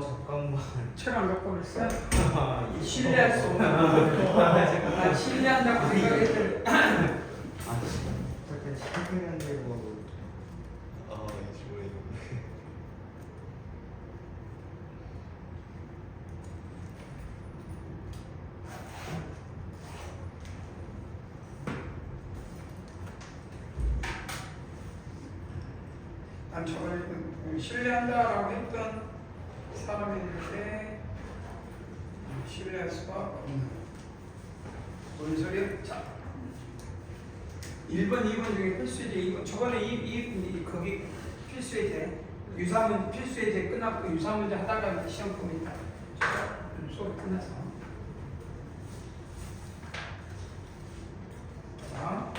잠깐만. 책 안 갖고 그랬어요? 신뢰할 수 없는. 신뢰한다고 생각했더니 잠깐 시간이 안 되고. 지금 난 저번에 신뢰한다라고 했던 사람이 있는데 신뢰할 수가 없는 뭔 소리야? 자 1번, 2번 중에 필수예제 2번 저번에 거기 필수예제 유사문 필수예제 끝났고 유사문제 하다가 시험 봅니다. 수업 끝나서 자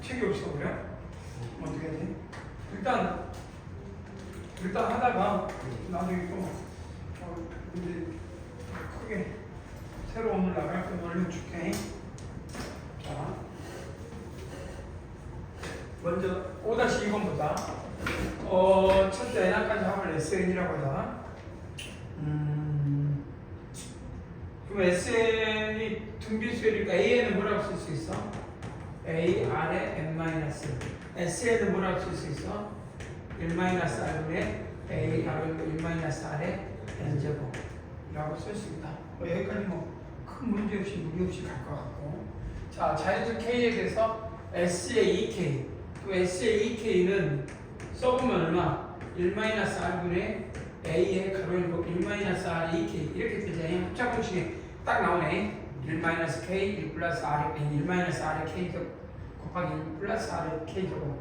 책이 없어 그래? 어떻게 하지? 일단 하다가 나중에 또 이제 크게 새로 오늘 나갈 거 얼른 줄게. 자 먼저 5-2번보다 첫째 n까지 합을 SN이라고 하자. 그럼 SN이 등비수열이니까 AN은 뭐라고 쓸 수 있어? A, R에 N-, SN은 뭐라고 쓸 수 있어? 1-R분의 A, R은 1-R에 N제곱 이라고 쓸 수 있다. 여기까지 큰 문제 없이 무리 없이 갈 것 같고. 자, 자연수 K에 대해서 S의 2K 또 S의 2K는 써보면 얼마? 1-R분의 A의 가로열고 1-R 2K 이렇게 되잖아요. 합차 공식에 딱 나오네. 1-K 1 플러스 R 1-R의 K 곱하기 1 플러스 R의 K 제곱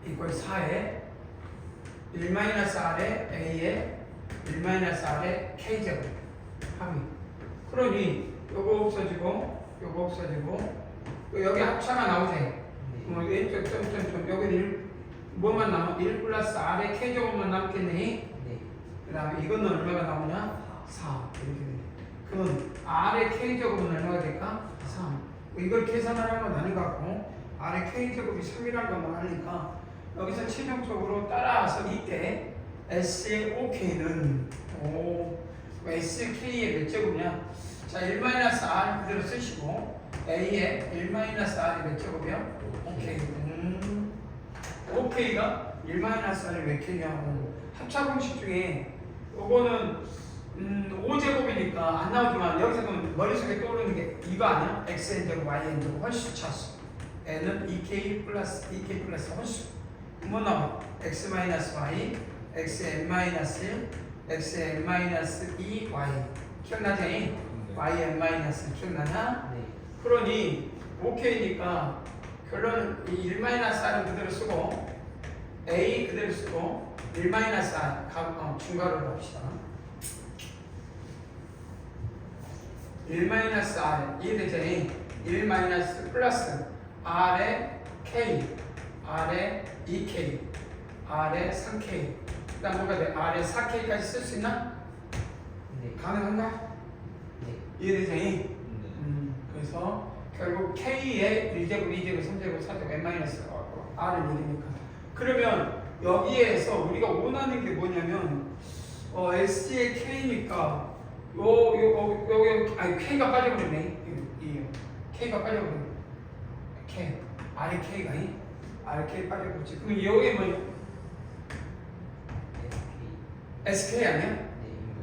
이꼴 4에 1-R의 A에 1-R의 K 제곱 합이. 그러니 요거 없어지고 요거 없어지고 여기 합차가 나오지. 왼쪽 점점점 여기는 뭐만 남아? 1 플러스 R의 K 제곱만 남겠네. 그 다음에 이거는 얼마가 나오냐? 4 이렇게 돼. 그러면 R의 K제곱은 얼마가 될까? 3. 이걸 계산을 하면 아닌 것 같고 R의 K제곱이 3이라는 것만 아니까 여기서 최종적으로 따라서 이때 S의 OK는 SK의 몇 제곱이냐? 자 1-R 그대로 쓰시고 A의 1-R이 몇 제곱이야? OK. OK가 1-R이 몇 K냐고. 합차 공식 중에 요거는 5제곱이니까 안 나오지만 여기서 보면 머릿속에 떠오르는 게 이거 아니야? xn제곱 yn제곱 홀수 차수 n은 2k 플러스 홀수 뭐 나와? x-y xn-1 xn-2y 기억나지? yn- 기억나냐? 네. 그러니 ok니까 결론은 이 1-r은 그대로 쓰고 a 그대로 쓰고 1-r 중괄호로 합시다. 1-R 이해되지? 1 플러스 R의 K R의 2K R의 3K 그 다음 뭐가 돼? R의 4K까지 쓸 수 있나? 네. 가능한가? 네. 이해되지? 그래서 결국 K의 1제곱, 2제곱, 3제곱, 4제곱, N-R을 얘기니까 그러면 여기에서 우리가 원하는 게 뭐냐면 S의 K니까 K가 빠져버렸네. K가 빠져버렸네. K, R의 K가 R의 K 빠져버렸지. 그럼 여기 뭐냐? SK 아니야? 네.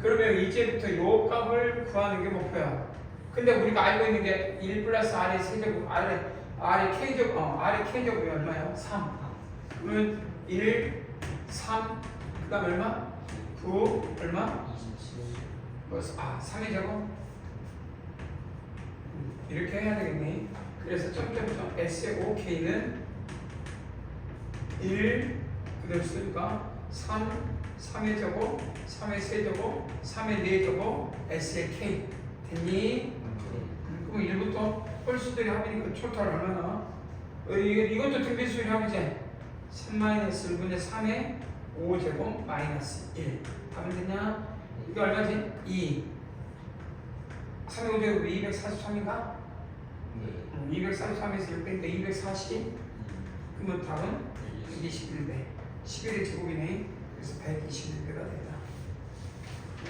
그러면 이제부터 요 값을 구하는 게 목표야. 근데 우리가 알고 있는 게 1 플러스 R의 세제곱, R의 K제곱, R의 K제곱이 얼마야? 3. 그러면 1, 3, 그 다음 얼마? 9, 얼마? 3의 제곱? 이렇게 해야 되겠네. 그래서 점점점 S의 OK는 1 그대로 쓰니까 3의 제곱, 3의 세제곱, 3의 4제곱, S의 K 됐니? 그럼 1부터 홀수들이 합이니까 토탈 얼마나? 이것도 등비수열이 합이지? 3-1분의 3의 5제곱 마이너스 1 하면 되냐? 이게 얼마지? 2 3의 5제곱 243인가? 243에서 1 빼니까 240 그러면 답은 121배. 11의 제곱이네. 그래서 121배가 된다.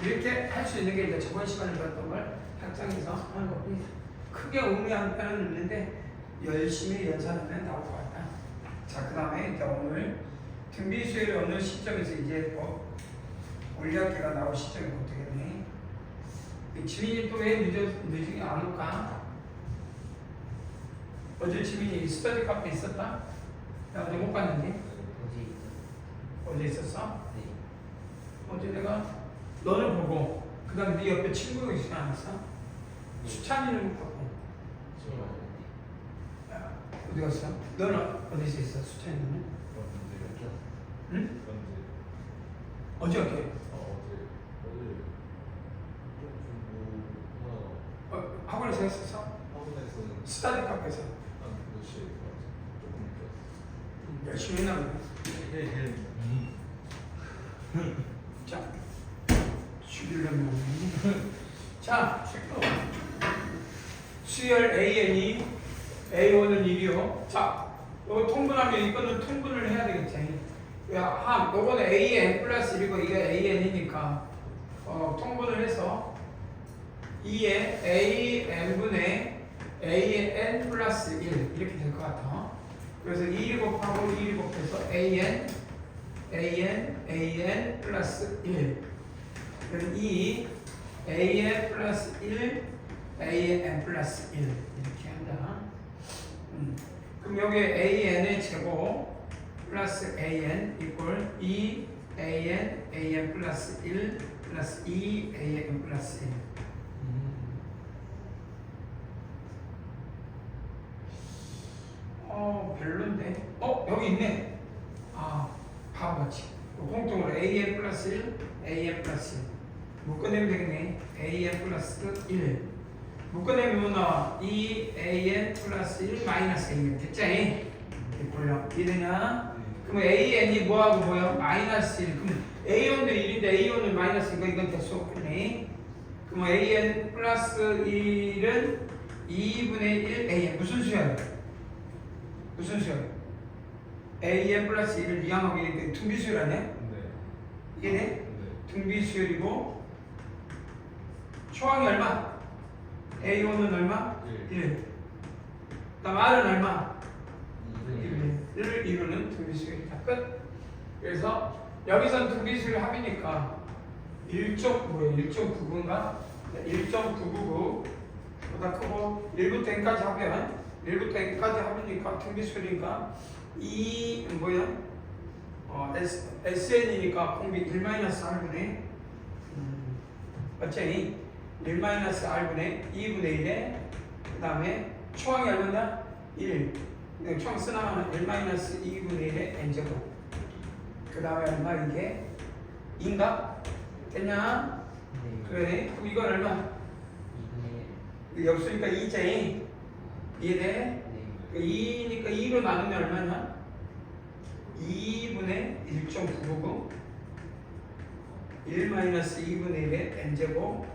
이렇게 할 수 있는 게 이제 저번 시간에 배웠던 걸 학장에서 하는 겁니다. 크게 의미하는 편은 없는데 열심히 연산하면 나올 것 같다. 자, 그 다음에 이제 오늘 등비수열이 어느 시점에서 이제 뭐 올리학기가 나올 시점이 어떻겠네. 지민이 또 왜 늦지 안 올까? 어제 지민이 스터디 카페 있었다? 나 어제 못 갔는데? 어제 있었어? 네. 어제 내가 너를 보고 그 다음에 네 옆에 친구가 있지 않았어? 수찬이를 못 봤고. 야, 어디 갔어? 너는 어디서 있어? 수찬이는? 응? 어제 어떻게? 학원에서 했었어? 스터디 카페에서 열심히 했나 보네. 자, 죽이려면 자, 수열 AN이 A1은 1이요. 자, 이거 통분하면 이거는 통분을 해야 되겠지. 야, 요거는 AN 플러스 1이고 이게 AN이니까 통분을 해서 2에 AN분의 AN 플러스 1 이렇게 될 것 같아. 그래서 2 곱하고 2 곱해서 AN 플러스 1. 그럼 2 AN 플러스 1 AN 플러스 1 이렇게 한다. 그럼 여기 AN의 제곱 플러스 AN 이꼴 2 AN 플러스 1 플러스 2 AN 플러스 1. 별론데. 여기 있네. 바보같이. 공통으로 AN 플러스 1, AN 플러스 1. 묶어내면 되겠네. AN 플러스 1. 묶어내면 뭐 나와? 2AN 플러스 1 마이너스 AN. 됐지? 이꼴요. 이해되냐? 그럼 AN이 뭐하고 뭐야? 마이너스 1. 그럼 A1도 1인데 A1은 마이너스 이건 될 수 없겠네. 그럼 AN 플러스 1은 2분의 1 AN. 무슨 수야? 무슨 수열? AN 플러스 1을 이항하고 있는데 등비수열 아니야? 네. 이게 돼? 네. 등비수열이고 초항이 얼마? A1은 얼마? 1. 그 다음 R은 얼마? 1을 이루는 등비수열이다. 끝. 그래서 여기선 등비수열 합이니까 1.99인가? 1.999 보다 크고 1부터 n까지 하면 1부터 n까지 합이니까 등비수열이니까 SN이니까 공비 1-R분의 맞지? 1-R분의 2분의 1에 그 다음에 초항이 얼마나? 1. 초항 쓰나마는 1-2분의 1에 n제곱. 그 다음에 얼마 이게? 2인가? 됐냐? 그래. 그럼 이건 얼마? 2분의 1. 역수니까 2제. 이해돼? 2니까 2로 나누면 얼마냐? 2분의 1.999 1-2분의 1의 n제곱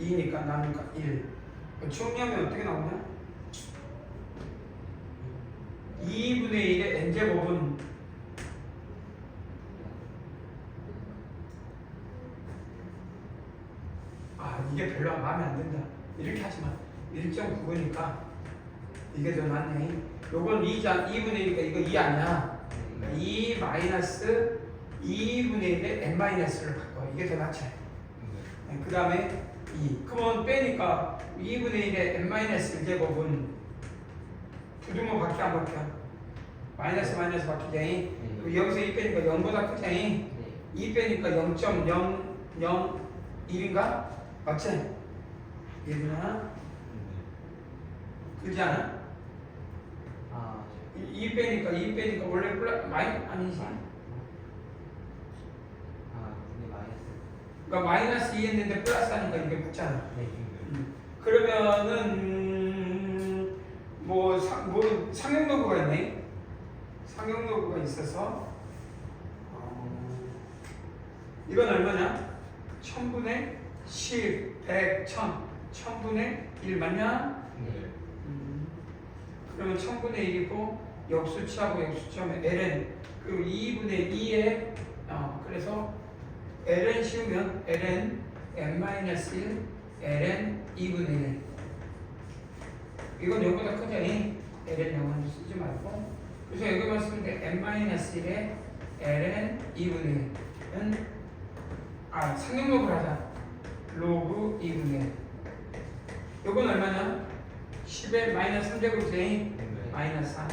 2니까 나누니까 1. 정리하면 어떻게 나오냐? 2분의 1의 n제곱은 이게 별로 마음에 안 든다. 이렇게 하지 마. 1.9니까 이게 더 낫네. 요건 2자 2분의 1이니까 이거 2 아니야. 2 마이너스 2분의 1에 n-를 바꿔. 이게 더 낫지. 그 다음에 2. 그러면 빼니까 2분의 1에 n-1 제곱은 부등호 바뀌어 안 바뀌어? 마이너스 바뀌지. 여기서 2 빼니까 0보다 크지. 2 빼니까 0.001인가? 맞지? 이해되나? 그렇지 않아? 2 빼니까 원래 아니지. 근데 마이너스. 그러니까 마이너스 2 했는데 플러스 하니까 이게 맞잖아. 네. 그러면은 상용노브가 있네. 상용노브가 있어서 이건 얼마냐? 1000분의 10, 100, 1000, 1000분의 1 맞냐? 네. 그러면 1000분의 1이고 역수치하고 역수치하면 ln 그리고 2분의 2에 그래서 ln 씌우면 ln n-1 ln 2분의 1 이건 여기보다 크죠? ln 영어는 쓰지 말고 그래서 여기만 쓰면 돼 n-1에 ln 2분의 1은 상용록을 하자 로그 2분의 1 요건 얼마냐? 10의 마이너스 3제곱이지 마이너스 3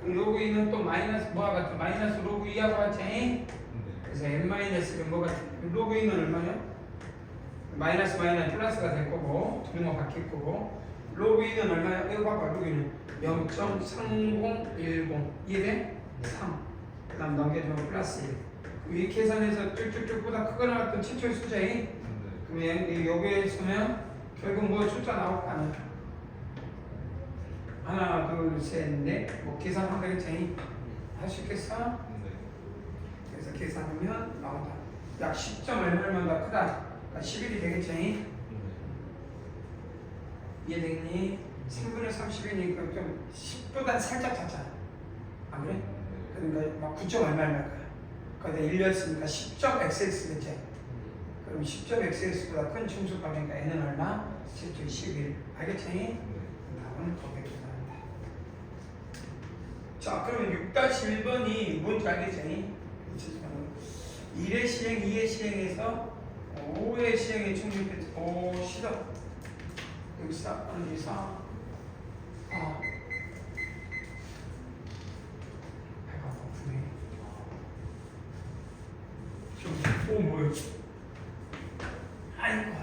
그럼 로그 2는 또 마이너스 뭐와 같아? 마이너스 로그 2하고 같지? 그래서 n-1은 뭐 같아? 로그 2는 얼마냐? 마이너스 마이너스 플러스가 될 거고 두누가 바뀔 거고 로그 2는 얼마야? 이거 봐봐 로그 2는 0.3010 이해돼? 3 그 다음 넘겨주면 플러스 1 이 계산해서 쭉쭉쭉보다 크게 나왔던 최초의 숫자에 그러면 여기에 있으면 결국 뭐 숫자 나올 거 아니야 하나 둘셋넷 뭐 계산하면 되겠지? 할 수 있겠어? 그래서 계산하면 나온다 약 10점 얼마나 크다 그러니까 11이 되겠지? 이해되니? 3분의 30이니까 좀 10보다 살짝 작잖아 안 그래? 그러니까 막 9점 얼마일 거야 거기다 1렸으니까 10점 xx겠지? 그럼 10점 xx보다 큰 충수값이니까 n은 얼마? 10점 11 알겠지? 답은 거기에 자 그러면 6-1번이 뭔지 알겠지? 1의 실행, 2의 실행에서 5의 실행에 충족했지 5 싫어 여기서 여기서 배가 고프네 좀 뭐야 아이고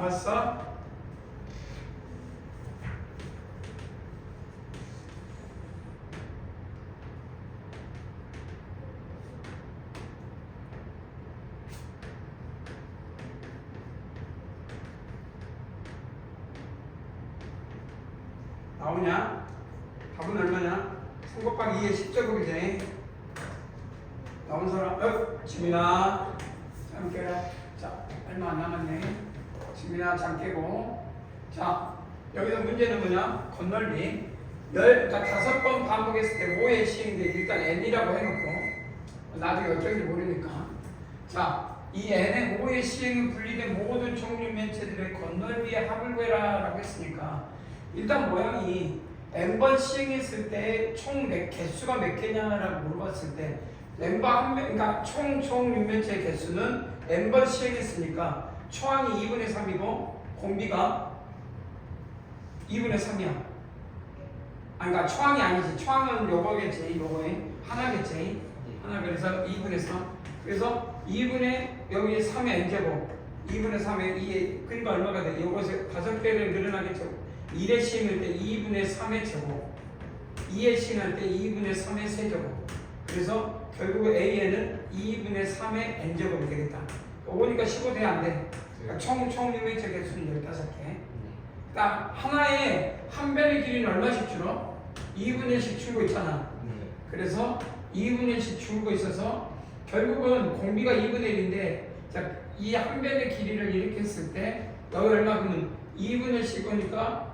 나왔어? 나오냐? 답은 얼마냐? 3 곱하기 2의 10제곱이지. 나온 사람, 지민아, 잠 깨라. 자, 얼마 안 남았네. 지민아, 잠 깨고. 자, 여기서 문제는 뭐냐? 건널비. 그러니까 5번 반복했을 때 5의 시행인데 일단 n이라고 해놓고 나중에 어쩐지 모르니까. 자, 이 n의 5의 시행은 분리된 모든 종류 면체들의 건널비의 합을 구해라라고 했으니까 일단 모양이 n번 시행했을 때 총 개수가 몇 개냐라고 물어봤을 때 n번 한 명, 그러니까 총 육면체의 개수는 n번 시행했으니까 초항이 2분의 3이고 공비가 2분의 3이야. 그러니까 초항이 아니지. 초항은 요거겠지. 요거에 하나겠지. 하나. 그래서 2분의 3. 그래서 2분의 여기 3의 n제곱 2분의 3의 2의 그러니까 얼마가 돼? 요것에 5개를 늘어나겠죠. 1의 시행할 때 2분의 3의 제곱 2의 시행할 때 2분의 3의 세제곱. 그래서 결국 A에는 2분의 3의 n제곱이 되겠다. 오니까 15돼 안 돼? 그러니까 총 육면체 개수는 15개. 그러니까 하나의 한 변의 길이는 얼마씩 줄어? 2분의 1씩 줄고 있잖아. 그래서 2분의 1씩 줄고 있어서 결국은 공비가 2분의 1인데 자, 이 한 변의 길이를 이렇게 했을 때 여기 얼마큼은 2분의 1씩 거니까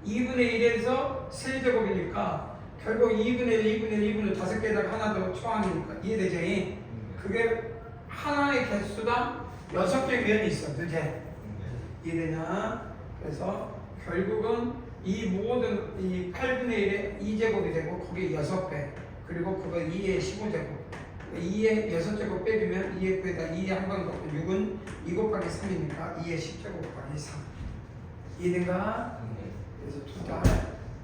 2분의 1에서 세제곱이니까 결국 2분의 1, 2분의 1, 2분의 5개에다가 하나 더 초항이니까 이해되지? 그게 하나의 개수당 6개 면이 있어. 그제? 이해되냐? 그래서 결국은 이 모든 이 8분의 1의 2제곱이 되고 거기에 6배 그리고 그거 2의 15제곱 2의 6제곱 빼주면 2의 9에다 2의 한번 곱고 6은 2 곱하기 3이니까 2의 10제곱 곱하기 3 이해된가? 그래서 투자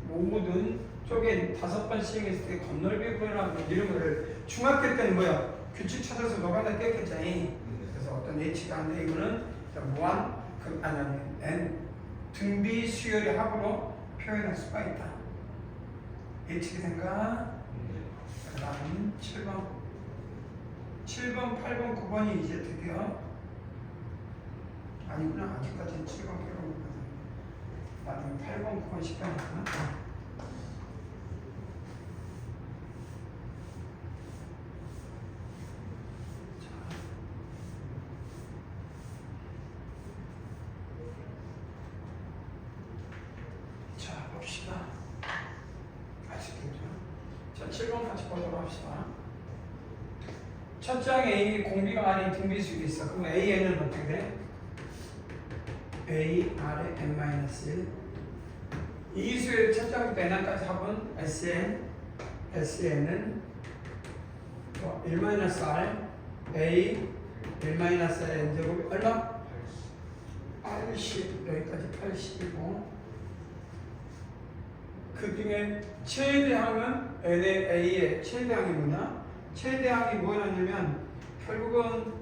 모든 쪽에 5번 시행했을 때 건널비 구해라는 이런 거를 중학교 때는 뭐야? 규칙 찾아서 너가 다 떼었겠지. 그래서 어떤 예치가 안 돼. 이거는 무한 n 등비 수열의 합으로 표현할 수가 있다. 예측이 된가? 그 다음 7번, 8번, 9번이 이제 드디어 아니구나. 아직까지는 7번, 8번, 9번 나중에 8번, 9번, 10번 있구나. 봅시다. 아시겠죠? 자, 7번 같이 보도록 합시다. 첫 장 A 공비가 아닌 등비수가 있어. 그럼 AN은 어떻게 돼? A, R에 n-1 이 수의 첫 장부터 n까지 합은 SN SN은 1-R A 1-R n제곱이 얼마? 80 여기까지 80이고 그 중에 최대항은 n의 a의 최대항이 뭐냐? 최대항이 뭐냐면 결국은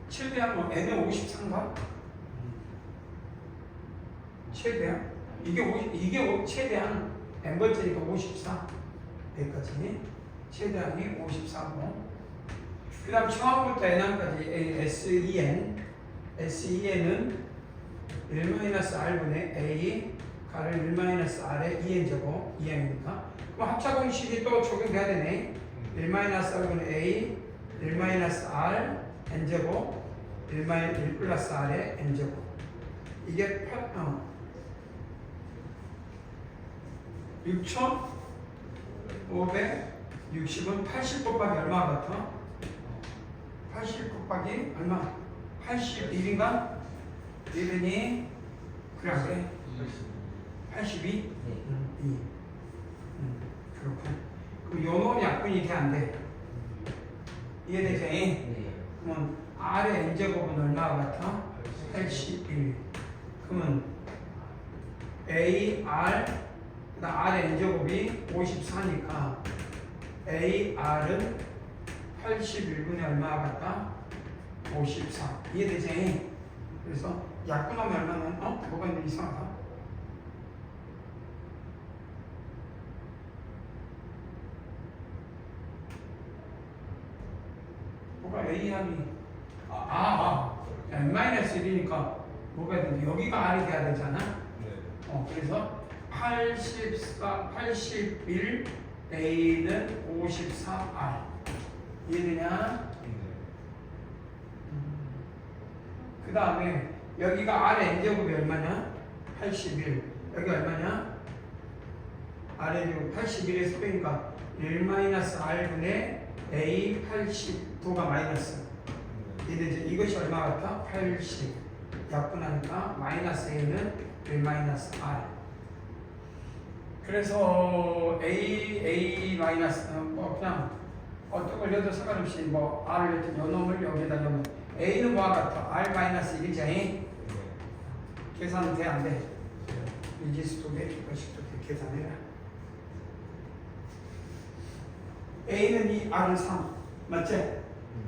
최대항 뭐 n의 53가? 최대항? 이게 최대항 n번째니까 54 여기까지 최대항이 54고 그 다음 처음부터 n항까지 SEN은 1-R분의 A 가를 1-R의 2n제곱 2n이니까 그럼 합차 공식이 또 적용돼야 되네. 1-R분의 A 1-R n제곱 1+R의 n제곱 이게 6,560은 80 곱하기 얼마 같아? 80 곱하기 얼마? 81인가? 1이니 그래 82? 네. 2 그렇군. 그럼 요놈이 약분이 돼 안 돼? 이해되지? 네. 그러면 R의 n제곱은 얼마가 같아? 81 그러면 AR 그다음 R의 n제곱이 54니까 AR은 81분의 얼마가 같다? 54 이해되지? 그래서 약분하면 얼마나 뭐가 있는데 이상하다. 뭐가 A함이 n-1이니까 뭐가 되는데 여기가 R이 돼야 되잖아. 그래서 81 A는 54R 이해되냐? 그 다음에 여기가 R의 n제곱이 얼마냐? 81 여기 얼마냐? R의 제곱 81에서 빼니까 1-R분의 A 89가 마이너스 이제 이것이 얼마 같아? 80 약분하니까 마이너스 A는 1-R 그래서 A 마이너스 뭐 그냥 어떤 걸 넣어도 상관없이 뭐 R을 넣든 요 놈을 여기에다 넣으면 A는 뭐와 같아? R 마이너스 1이지? 계산은 돼? 안 돼? 일지수도 돼? 이것식도 돼? 계산해라. A는 2, R은 3 맞지?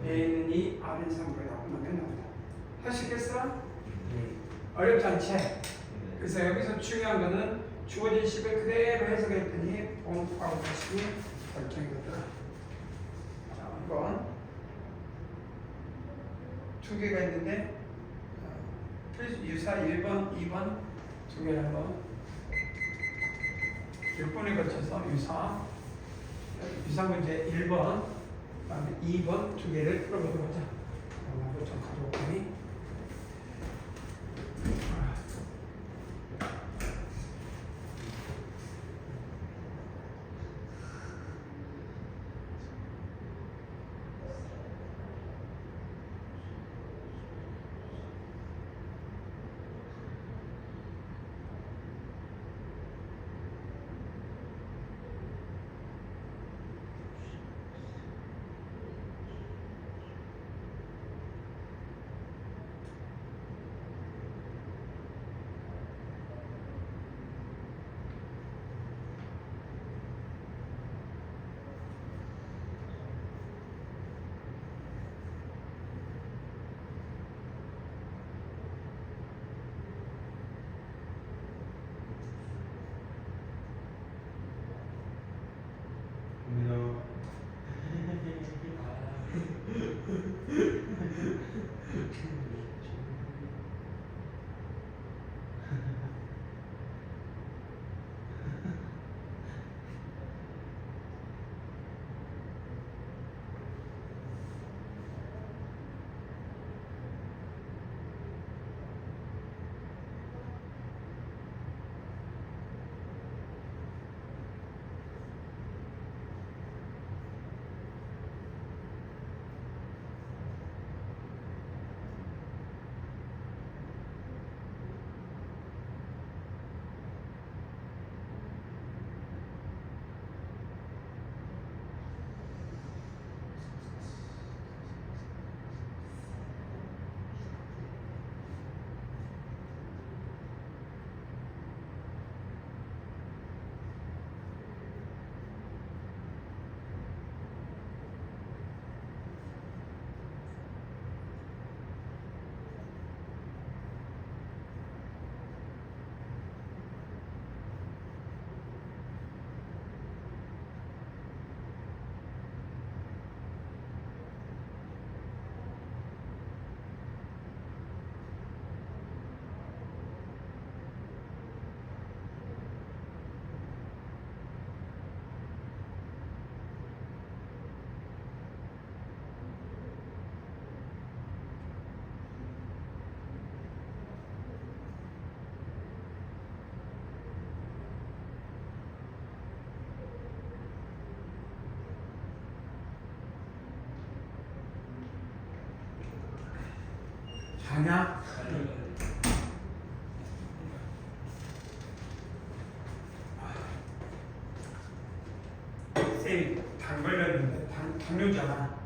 A는 2, R은 3 그래갖고 나면 나온다. 할 수 있겠어? 어렵지 않지? 그래서 여기서 중요한 거는 주어진 식을 그대로 해석했더니 본국하고 다시 결정이 되더라. 자, 이건 두 개가 있는데 유사 1번, 2번 두 개를 한번 6번에 걸쳐서 유사 문제 1번 그다음에 2번 두 개를 풀어보도록 하자. 나도 좀 가져올까니? 자냐? 쌤이 당 걸렸는데 당뇨잖아.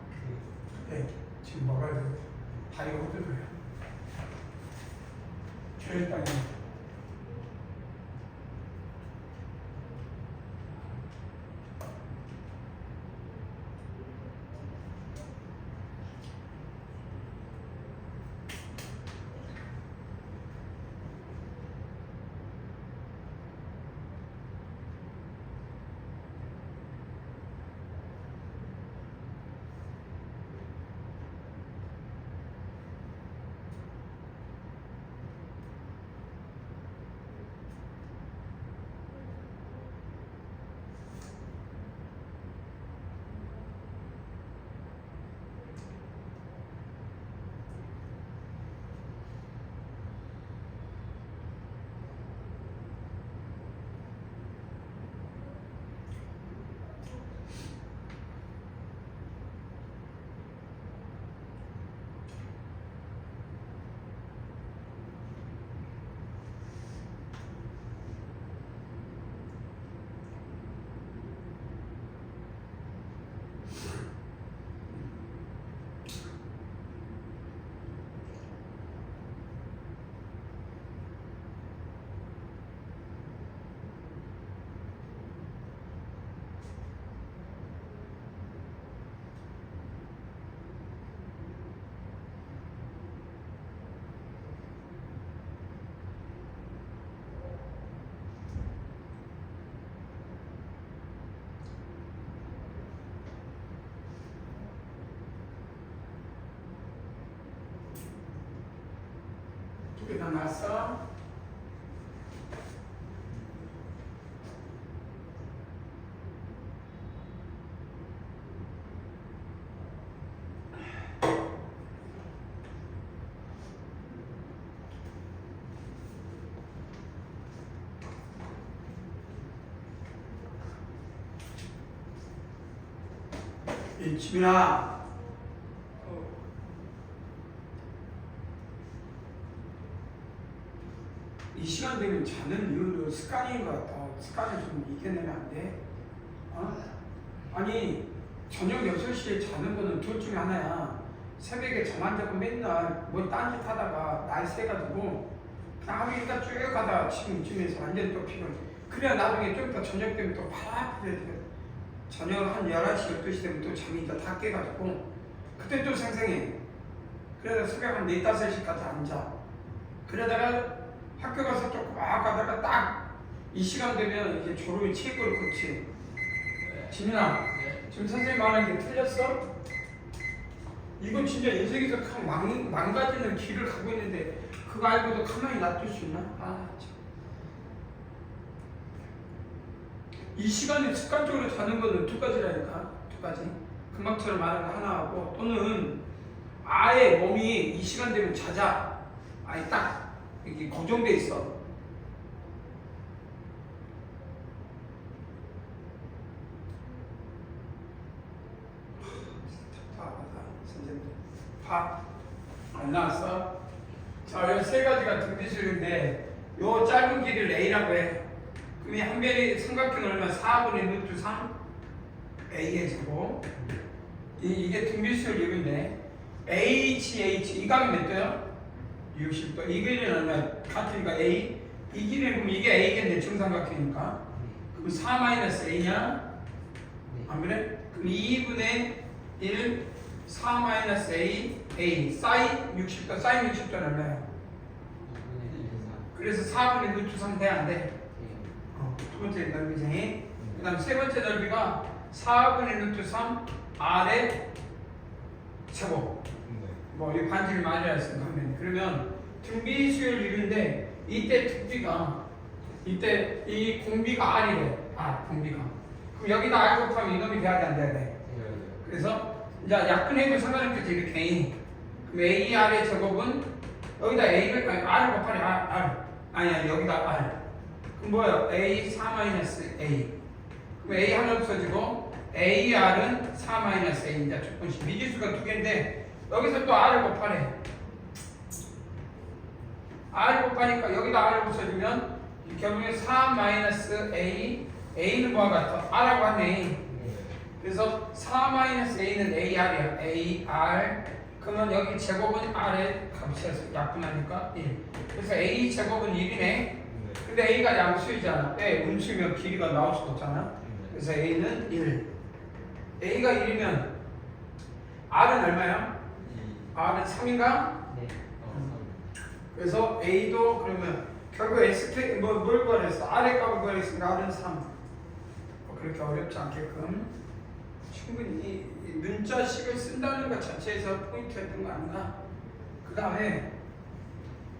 네, 지금 먹어야 돼. 다리가 후들거려. 혈당이. 일어났어. 지민아, 이 시간 되면 자는 이유도 습관인 것 같다. 습관을 좀 이겨내면 안 돼? 어? 아니, 저녁 6시에 자는 거는 둘 중에 하나야. 새벽에 잠 안 자고 맨날 뭐 딴짓 하다가 날 새가지고 그냥 하루 일과 쭉 가다가 지금쯤에서 완전 또 피곤해. 그래야 나중에 좀 이따 저녁 되면 또 바라바라 돼. 저녁 한 11시, 12시 되면 또 잠이 다 깨가지고 그때 또 생생해. 그래서 새벽 한 4, 5시까지 안 자. 그러다가 학교 가서 조금 막 가다가 딱 이 시간 되면 이제 졸음이 최고로 끝이. 진윤아, 지금 선생님 말하는 게 틀렸어? 이건 진짜 인생에서 큰 망가지는 길을 가고 있는데 그거 알고도 가만히 놔둘 수 있나? 아, 참. 이 시간에 습관적으로 자는 거는 두 가지라니까. 두 가지. 금방처럼 말하는 거 하나하고 또는 아예 몸이 이 시간 되면 자자. 아예 딱 이게 고정돼 있어. 선생님들 안 나왔어? 자, 이 세 가지가 등비술인데 요 짧은 길이를 A라고 해. 그럼 이 한 변의 삼각형은 얼마? 4분의 루트 3 A의 제곱. 이게 등비술 이건데 HH 이 값이 몇 도요? 60도. 이 길이는 얼마? 같으니까 A. 이 길이는 그럼 이게 A겠네. 중삼각형이니까. 그럼 4-A냐? 안 그래? 그럼 2분의 1 4-A A 사인 60도. 사인 60도는 얼마야? 그래서 4분의 루트 3 돼? 안 돼? 두 번째 넓이지. 그 다음 세 번째 넓이가 4분의 루트 3 R의 제곱. 뭐 이 반지를 많이 했으니까 하면 그러면 등비 수열 이루는데 이때 등비가 이때 이 공비가 R이래. R 공비가. 그럼 여기다 R 곱하면 이놈이 돼야 돼 안 돼야 돼? 그래서 이제 약분해도 상관없겠지 이렇게. 그럼 AR의 제곱은 여기다 A를 R을 곱하래. R 아니야 여기다 R. 그럼 뭐야? A 4-A. 그럼 A 하나 없어지고 AR은 4-A 이제 조금씩 미지수가 두 개인데 여기서 또 R을 곱하래. R을 곱하니까 여기다 R을 붙여주면 결국에 4-A A는 뭐와 같아? R하고 하네. 그래서 4-A는 AR이야. AR 그러면 여기 제곱은 R의 값이어서 약분하니까 1. 그래서 A 제곱은 1이네. 근데 A가 양수이잖아. 음수면 길이가 나올 수가 없잖아. 그래서 A는 1. A가 1이면 R은 얼마야? R은 3인가? 네. 그래서 A도 그러면 결국 SK 뭘 구하랬어? R의 값을 구하랬으니까 R은 3. 그렇게 어렵지 않게끔 충분히 이 문자식을 쓴다는 것 자체에서 포인트였던 거 아닌가? 그 다음에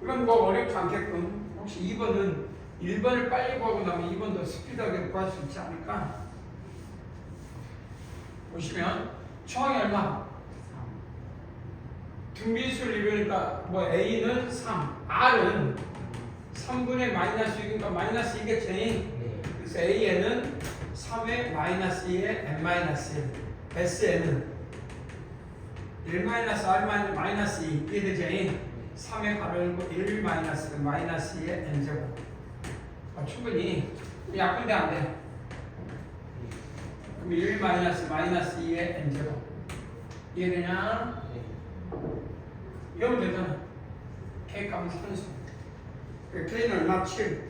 이건 뭐 어렵지 않게끔 혹시 2번은 1번을 빨리 구하고 나면 2번도 스피드하게 구할 수 있지 않을까? 보시면 초항이 얼마? 등비수를 이루니까 뭐 A는 3, R은 3분의 마이너스 6이니까 마이너스 2겠지? 네. 그래서 A에는 3의 마이너스 2의 n-1 S에는 1 마이너스 R 마이너스 2 이해되지? 3의 가로 1 마이너스 2의 n제곱. 충분히 약분돼 안 돼? 그럼 1 마이너스 2의 n제곱 이해되냐? 이러면 되잖아. K 값은 산수. K는 얼마? 7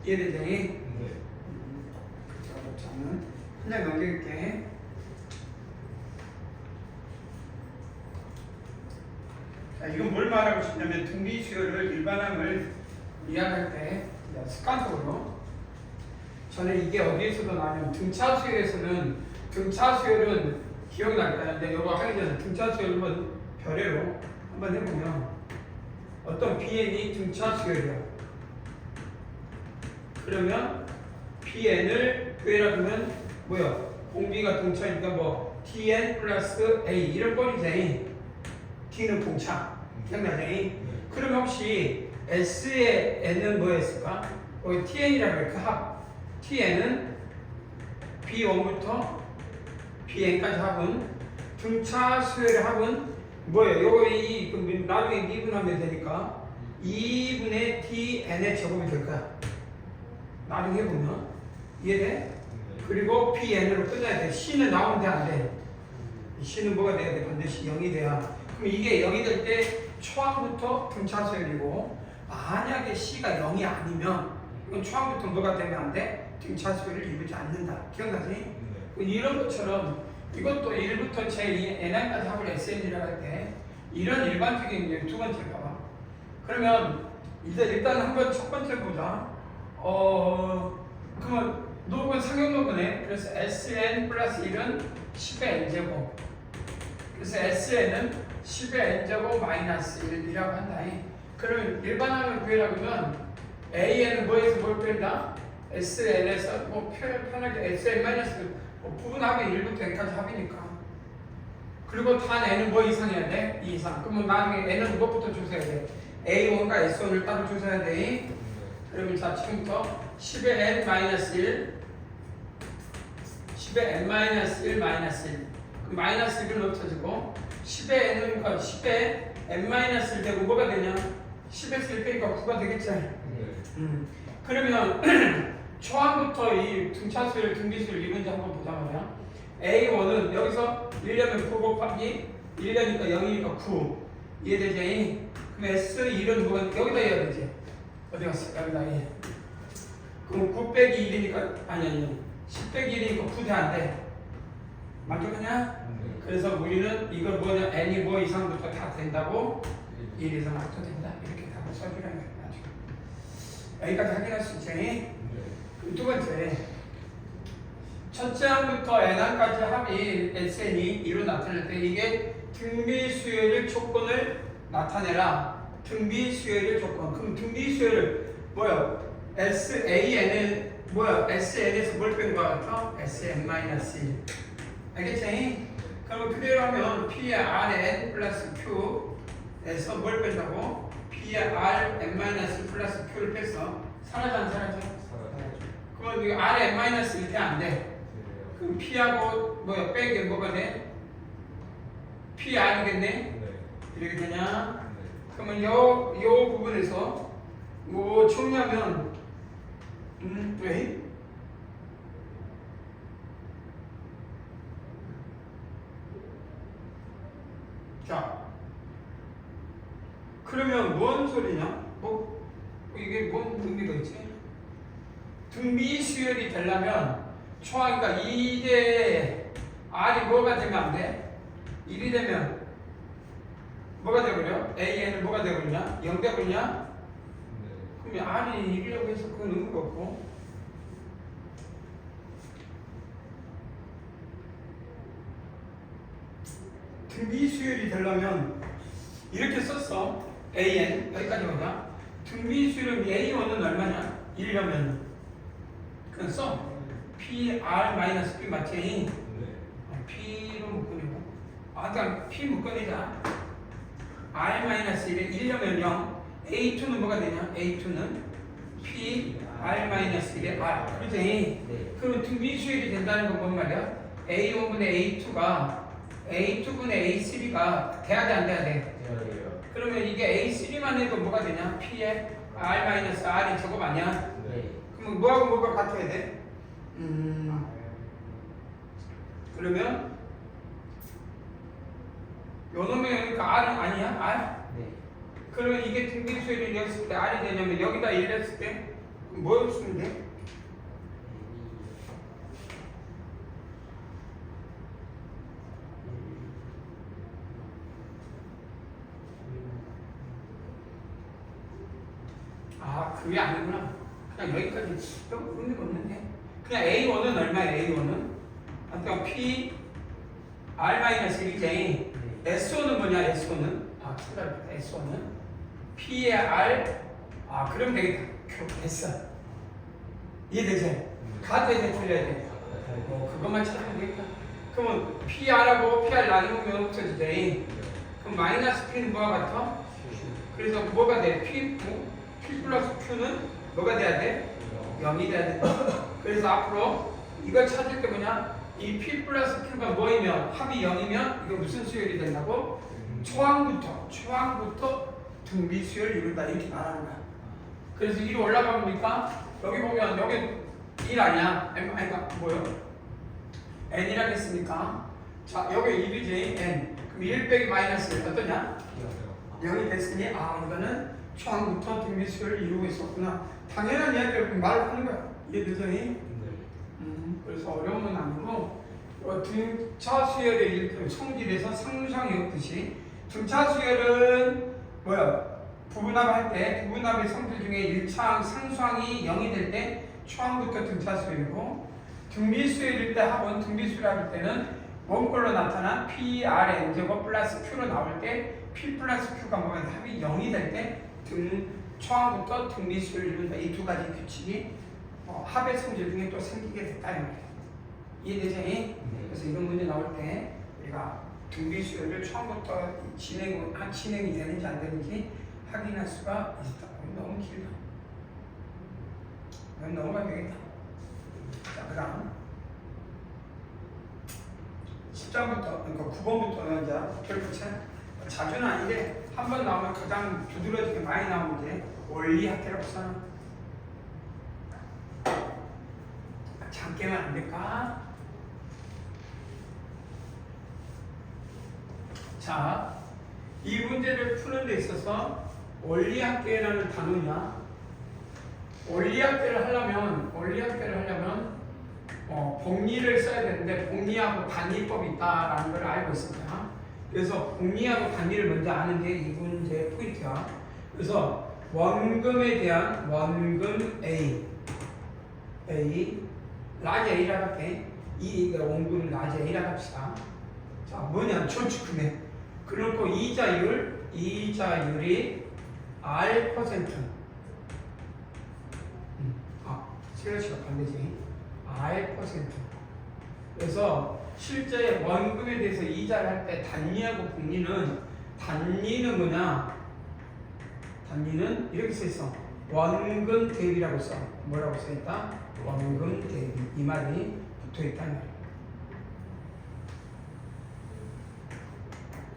이해되지? 네. 저는 한 장 넘길게. 자, 이건 뭘 말하고 싶냐면 등비 수열을 일반항을 이해할 때 습관적으로 전에 이게 어디에서도 나오냐면 등차 수열에서는 등차 수열은 기억날 거야. 근데 이거 하기 전에 등차 수열 한번 별회로 한번 해보면 어떤 BN이 등차 수열이야. 그러면 BN을 교회라 그러면 뭐야? 공비가 등차니까 뭐 DN 플러스 A 이런 꼴이지. D는 공차. 기억나지? 그럼 혹시 S의 N은 뭐였을까? 거기 TN이라고 해. 그 합. TN은 B1부터 BN까지 합은 등차 수열의 합은 뭐예요? 요거 나중에 미분하면 되니까 2분의 DN의 제곱이 될 거야. 나중에 해보면 이해돼? 그리고 BN으로 끝나야 돼. C는 나오는데 안 돼. C는 뭐가 돼야 돼? 반드시 0이 돼야. 그럼 이게 0이 될 때 초항부터 등차 수열이고 만약에 C가 0이 아니면 이건 초항부터 뭐가 되면 안 돼? 등차 수열을 이루지 않는다. 기억나지? 이런 것처럼 이것도 1부터 제2n까지 합을 SN이라고 할 때 이런 일반적인 두 번째 봐봐. 그러면 일단 한번 첫 번째 보자. 그러면 녹은 상용록이네. 그래서 SN 플러스 1은 10의 n제곱. 그래서 SN은 10의 n제곱 마이너스 1이라고 한다. 그러면 일반항을 구해라고 하면 AN은 뭐에서 뭘 뺀다? SN에서 뭐 편하게 SN 마이너스 부분합이 1부터 n까지 합이니까. 그리고 단 n은 뭐 이상해야 돼? 2 이상. 그러면 나중에 n은 무엇부터 주셔야 돼? A1과 S1을 따로 주셔야 돼. 그러면 자 지금부터 10의 n 마이너스 1 10의 n 마이너스 1 마이너스 1 그럼 마이너스 1은 없어지고 10의 n은 10의 n 마이너스 1 되고 뭐가 되냐? 10에서 1 빼니까 9가 되겠지? 그러면 초항부터 이 등차수열, 등비수열 이런지 한번 보자 말이야. A1은 여기서 1려면 9 곱하기 1려니까 0이니까 9 이해되지? 그럼 S1은 뭐가 여기다 해야 되지? 어디 갔어? 여기다 해. 그럼 9 빼기 1이니까 아니 10 빼기 1이니까 9대 안 돼. 만족하냐? 그래서 우리는 이걸 뭐냐? n이 뭐 이상부터 다 된다고 1 이상부터 된다. 이렇게 답을 써주라는 거야. 여기까지 확인할 수 있지? 두 번째, 첫째 항부터 n항까지 합이 SN이 2로 나타날 때 이게 등비수열일 조건을 나타내라. 등비수열일 조건. 그럼 등비수열을 뭐야? SAN은 뭐야? SN에서 뭘 뺀 거 같아? SN-1 알겠지? 그러면 그대로 하면 PRN 플러스 Q에서 뭘 뺀다고? PRN 플러스 Q를 뺐어. 사라져 안 사라져? 그러면 이거 Rn-1이 돼 안 돼? 그럼 P하고 뭐야 빼게 뭐가 돼? PR이겠네? 이렇게 되냐? 그러면 요 부분에서 뭐 정리하면 왜? 자 그러면 뭔 소리냐? 이게 뭔 의미가 있지? 등비수열이 되려면 초항이가 2대 R이 뭐가 되면 안 돼? 1이 되면 뭐가 되버려? AN은 뭐가 되버리냐? 0 되버리냐? 그러면 R이 1이라고 해서 그건 의미가 없고 등비수열이 되려면 이렇게 썼어. AN 여기까지 오자. 등비수열은 A1은 얼마냐? 1이라면 그냥 써. PR-P 맞지? P로 묶어내고 그러니까 P 묶어내자. R-1에 1이면 0 A2는 뭐가 되냐? A2는 PR-1에 R 그렇지? 네. 그러면 등비수열이 된다는 건 뭔 말이야? A1분의 A2가 A2분의 A3가 돼야 돼 안 돼야 돼? 그러면 이게 A3만 해도 뭐가 되냐? P에 R-R이 제곱 아니야? 네. 그럼 뭐하고 뭐가 같아야 돼? 그러면 요 놈의 그러니까 R은 아니야? R? 네. 그러면 이게 등비수열이 됐을 때 R이 되냐면 여기다 1 했을 때 뭐 쓰면 돼? 그게 아니구나. 그냥 여기까지 좀 의미가 없는데. 그냥 A1은 얼마야? A1은? 그러니까 P R-1이지. S1은 뭐냐? S1은? 찾아볼게. S1은 P의 R 그럼 되겠다. 됐어. 이해되지? 가드에 대 틀려야 돼. 그것만 찾으면 되겠다. 그러면 PR하고 PR 나누면 없어지지. 그럼 마이너스 P는 뭐가 같아? 그래서 뭐가 돼? P 플러스 Q는 뭐가 돼야 돼? 0이 돼야 돼. 그래서 앞으로 이걸 찾을 때 뭐냐? 이 P 플러스 Q가 뭐이면 합이 0이면 이거 무슨 수열이 된다고? 초항부터 등비 수열을 이룬다 이렇게 말하는 거야. 그래서 위로 올라가 보니까 여기 보면 여기 1 아니야? 아니까 뭐요? n이라고 했으니까 자 여기 2bj n 그럼 1 빼기 마이너스 1 어떠냐? 0이 됐으니 이거는 초항부터 등비 수열을 이루고 있었구나. 당연한 이야기를 말을 하는 거야. 이해되더니? 그래서 어려운 건 아니고 등차 수열의 성질에서 상수항이 없듯이 등차 수열은 뭐야? 부분합할 때 부분합의 성질 중에 1차항 상수항이 0이 될 때 초항부터 등차 수열이고 등비 수열일 때 합은 등비 수열할 때는 원꼴로 나타난 P, R, N제곱 플러스 Q로 나올 때 P 플러스 Q가 뭐가 돼? 합이 0이 될 때 초항부터 등비 수열을 이룬다. 이 두 가지 규칙이 합의 성질 중에 또 생기게 됐다. 이해되지? 그래서 이런 문제 나올 때 우리가 등비 수열을 처음부터 진행이 되는지 안 되는지 확인할 수가 있다. 너무 길다. 넘어가야 되겠다. 자, 그 다음 10장부터, 그러니까 9번부터는 이제 결국은 자주는 아닌데 한 번 나오면 가장 두드러지게 많이 나오는 게 원리학계라고 써놔. 잠깐만 안 될까? 자, 이 문제를 푸는 데 있어서 원리학계라는 단어냐? 원리학계를 하려면 복리를 써야 되는데 복리하고 단위법이 있다라는 걸 알고 있습니다. 그래서 복리하고 단위를 먼저 아는 게 이 문제의 포인트야. 그래서 원금에 대한 원금 A 라지 A라고 할게. 이 원금 라지 A라고 합시다. 자, 뭐냐? 저축금액. 그리고 이자율이 R%. 세로치가 반대지. R%. 그래서 실제 원금에 대해서 이자를 할 때 단위하고 단위는 뭐냐? 단위는 이렇게 써 있어. 원금 대비라고 써. 뭐라고 써 있다? 원금 대비. 이 말이 붙어 있다는 말이야.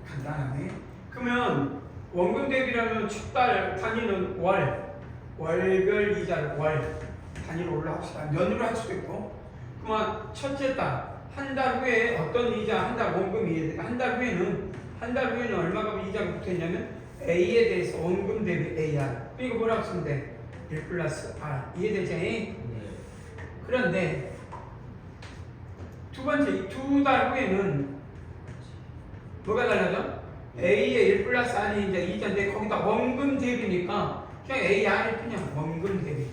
간단하네. 그러면 원금 대비라면 축달 단위는 월별 이자를 월 단위로 올라갑시다. 년으로 할 수도 있고. 그러면 첫째 달 한 달 후에 어떤 이자 한 달 원금이 한 달 후에는 얼마가 이자가 붙어 있냐면 A에 대해서 원금 대비 AR. 이거 뭐라고 쓰면 돼? 1 플러스 R. 이해되지? 네. 그런데 두 번째 두 달 후에는 뭐가 달라져? A의 1 플러스 R이 이제 이자인데 거기다 원금 대비니까 그냥 AR이 그냥 원금 대비.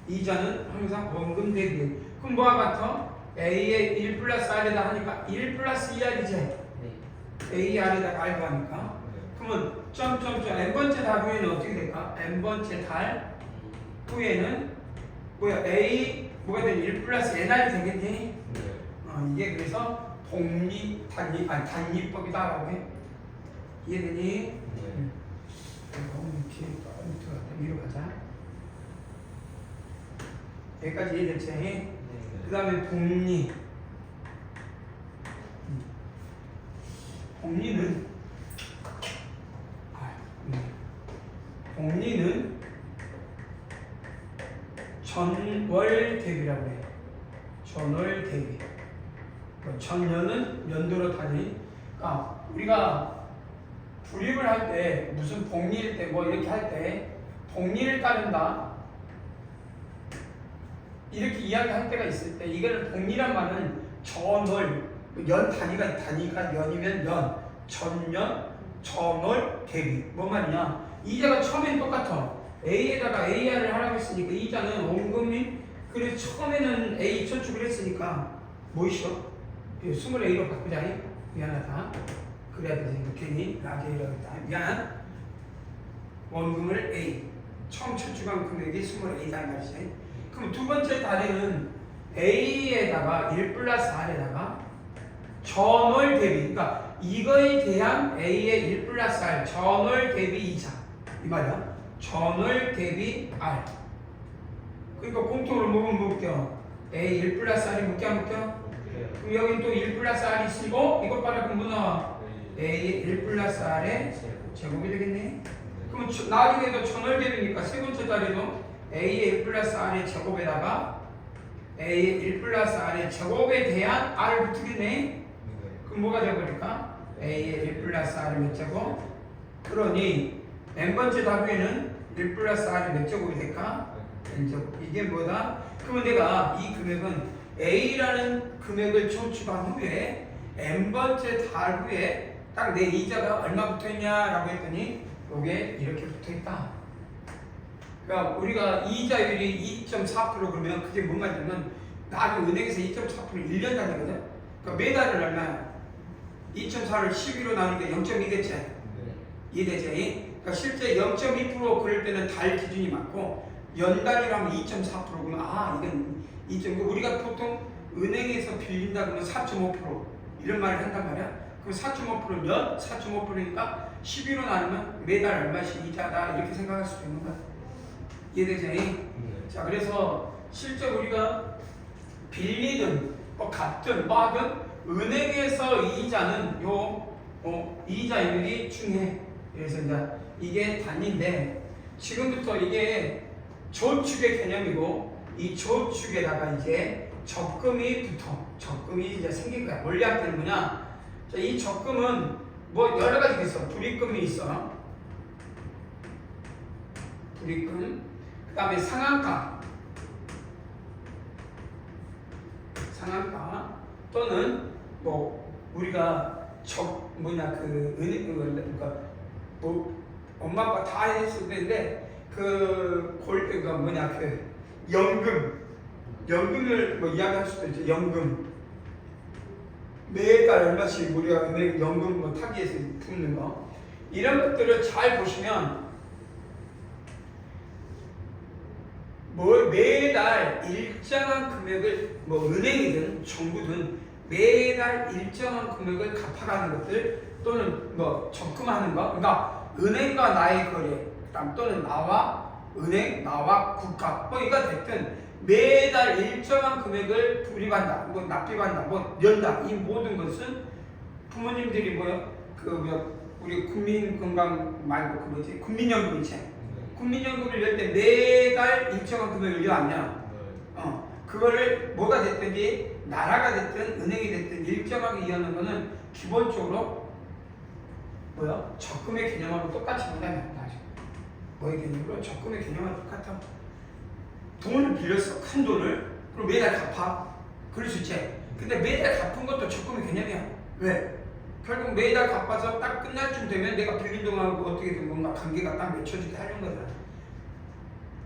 이자는 항상 원금 대비. 그럼 뭐가 같아? A의 1 플러스 R에다 하니까 1 플러스 2R이지? 네. AR에다 R고 하니까. 그러면 n번째 달 후에는 어떻게 될까? n번째 달 후에는 뭐야? A 뭐가 되니? 1 플러스 NR이 되겠니? 네. 이게 그래서 단위법이다라고 해. 이해되니? 네. 너무 위로 가자. 여기까지 이해됐지? 네. 그 다음에 복리. 복리는 전월 대비라고 해. 전월 대비. 전년은 연도로 단위. 그러니까 우리가 불입을 할 때 무슨 복리일 때 뭐 이렇게 할 때 복리를 따른다 이렇게 이야기할 때가 있을 때 이거는 복리란 말은 전월 연 단위가 연이면 전년 전월 대비. 뭔 말이냐? 이자가 처음엔 똑같아. A에다가 AR을 하라고 했으니까 이자는 원금이 그래서 처음에는 A 저축을 했으니까 뭐 있어? 20A로 바꾸자. 미안하다. 그래야 되지. 괜히 라지라고 했다. 미안. 원금을 A. 처음 첫 주간 금액이 20A다 말이지. 그럼 두 번째 달에는 A에다가 1 플러스 R에다가 전월 대비, 그러니까 이거에 대한 A의 1 플러스 R 전월 대비 이자 이 말이야. 전월 대비 R. 그러니까 공통으로 뭐면 묶여? A 1 플러스 R이 묶여 안 묶여? 그럼 여기 또 1 플러스 R이 있으고 이것 봐라. 그럼 뭐 나와? A 1 플러스 R의 제곱이 되겠네. 그럼 나중에도 전월 대비니까 세 번째 달에도 A의 1 플러스 R의 제곱에다가 A의 1 플러스 R의 제곱에 대한 R을 붙이겠네. 그럼 뭐가 되어버릴까? A의 1 플러스 R의 몇 제곱? 그러니 n번째 답에는 1 플러스 R의 몇 제곱이 될까? n제곱. 이게 뭐다? 그러면 내가 이 금액은 A라는 금액을 초축한 후에 n번째 달 후에 딱 내 이자가 얼마 붙어있냐라고 했더니 요게 이렇게 붙어있다. 그러니까 우리가 이자율이 2.4% 그러면 그게 뭔 말이냐면 나도 은행에서 2.4% 1년 단위거든. 그러니까 매달은 얼마야? 2.4를 12로 나누니까 0.2겠지? 이해되지? 그러니까 실제 0.2% 그럴 때는 달 기준이 맞고 연단위라면 2.4% 그러면 아 이건 2.5 우리가 보통 은행에서 빌린다 그러면 4.5% 이런 말을 한단 말이야. 그럼 4.5%는 연 4.5%니까 12로 나누면 매달 얼마씩 이자다 이렇게 생각할 수도 있는 거야. 이해되지? 자 그래서 실제 우리가 빌리든 뭐 갚든 뭐 하든 은행에서 이자는 이자율이 중요해. 그래서 이제 이게 단위인데 지금부터 이게 저축의 개념이고 이 저축에다가 이제 적금이 붙어. 적금이 이제 생긴 거야. 원리 앞에는 뭐냐? 자, 이 적금은 뭐 여러 가지가 있어. 불입금이 있어. 불입금. 그 다음에 상한가. 상한가. 또는 뭐 우리가 그러니까 뭐 엄마 아빠 다 했을 텐데 연금을 뭐 이야기할 수도 있죠. 연금 매달 얼마씩 우리가 연금 뭐 타기에서 푸는 거 이런 것들을 잘 보시면 매달 일정한 금액을 뭐 은행이든 정부든 매달 일정한 금액을 갚아가는 것들 또는 뭐 적금하는 거 그러니까 은행과 나의 거래 또는 나와 은행 나와 국가 뭐 이가 됐든 매달 일정한 금액을 불입한다 뭐 납입한다 뭐 연다 이 모든 것은 부모님들이 우리 국민건강 말고 그 뭐지 국민연금이지 국민연금을 열 때 매달 일정한 금액을 려왔냐 그거를 뭐가 됐든지 나라가 됐든 은행이 됐든 일정하게 이하는 거는 기본적으로 적금의 개념하고 똑같이 보자면 뭐의 개념으로 적금의 개념하고 똑같아. 돈을 빌렸어 큰 돈을 그럼 매달 갚아 그럴 수 있지. 근데 매달 갚은 것도 적금의 개념이야. 왜? 결국 매달 갚아서 딱 끝날 쯤 되면 내가 빌린 돈하고 어떻게든 뭔가 관계가 딱 맺혀지게 하는 거다.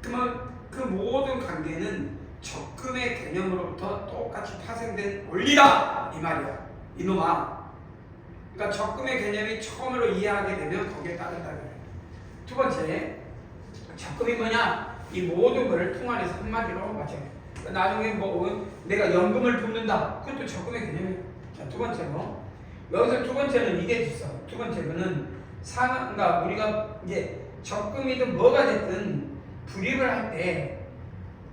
그러면 그 모든 관계는 적금의 개념으로부터 똑같이 파생된 원리다 이 말이야. 이놈아. 그러니까 적금의 개념이 처음으로 이해하게 되면 거기에 따른다 그래. 두 번째 적금이 뭐냐? 이 모든 것을 통안해서 한마디로 맞춰요. 그러니까 나중에 내가 연금을 붓는다. 그것도 적금의 개념이에요. 자, 두 번째로 여기서 두 번째는 이게 있어. 두 번째는 그러니까 우리가 이제 적금이든 뭐가 됐든 불입을 할 때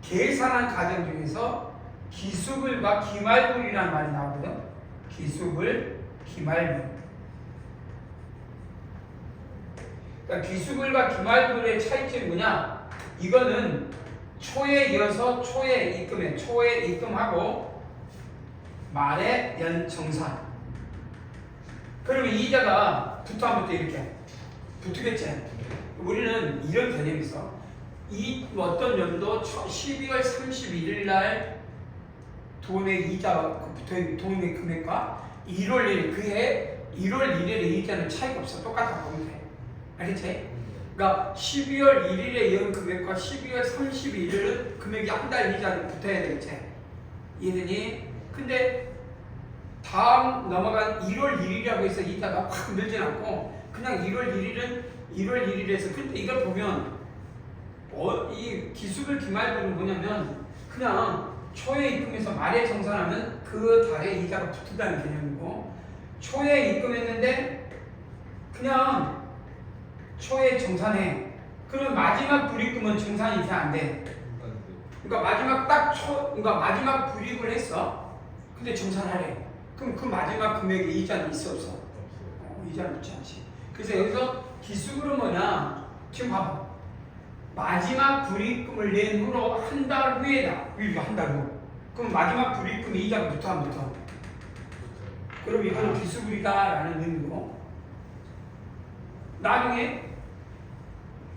계산한 과정 중에서 기수불과 기말불이라는 말이 나오거든. 기수불, 기말불. 그러니까 기수불과 기말불의 차이점이 뭐냐? 이거는 초에 이어서 초에 입금하고 말에 연정산. 그러면 이자가 붙어 안 붙어 이렇게 붙겠지. 우리는 이런 개념이 있어. 어떤 연도 12월 31일 날 돈의 이자가 붙어있는 돈의 금액과 1월 1일 그해 1월 1일의 이자는 차이가 없어. 똑같아 보면 돼. 알겠지? 그러니까 12월 1일에 연 금액과 12월 31일은 금액이 한 달 이자는 붙어야 되겠지? 이해되니? 근데 다음 넘어간 1월 1일이라고 해서 이자가 확 늘진 않고 그냥 1월 1일은 1월 1일에서 근데 이걸 보면 이 기수별 기말분은 뭐냐면 그냥 초에 입금해서 말에 정산하면 그 달에 이자가 붙는다는 개념이고 초에 입금했는데 그냥 초에 정산해. 그러면 마지막 불입금은 정산이 돼 안 돼? 그러니까 마지막 그러니까 마지막 불입을 했어. 근데 정산하래. 그럼 그 마지막 금액에 이자는 있어 없어? 이자는 붙지 않지. 그래서 여기서 기수별은 뭐냐? 지금 봐봐. 마지막 불입금을 낸 후로 한 달 후에다. 이거 한 달 후. 그럼 마지막 불입금이 이자가 붙어 안 붙어? 그럼 이거는 기수불이다라는 의미고. 나중에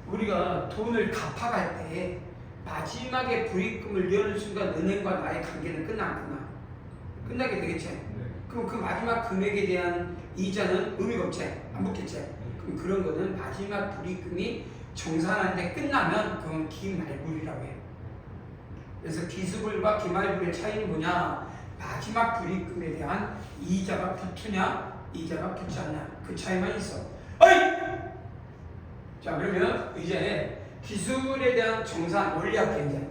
우리가 돈을 갚아갈 때 마지막에 불입금을 여는 순간 은행과 나의 관계는 끝나 안 끝나? 끝나게 되겠지? 네. 그럼 그 마지막 금액에 대한 이자는 의미가 없지? 안 붙겠지? 그럼 그런 거는 마지막 불입금이 정산하는데 끝나면 그건 기말불이라고 해요. 그래서 기수불과 기말불의 차이는 뭐냐? 마지막 불입금에 대한 이자가 붙으냐 이자가 붙지 않냐 그 차이만 있어. 어이! 자 그러면 이제 기술에 대한 정산 원리학계 이제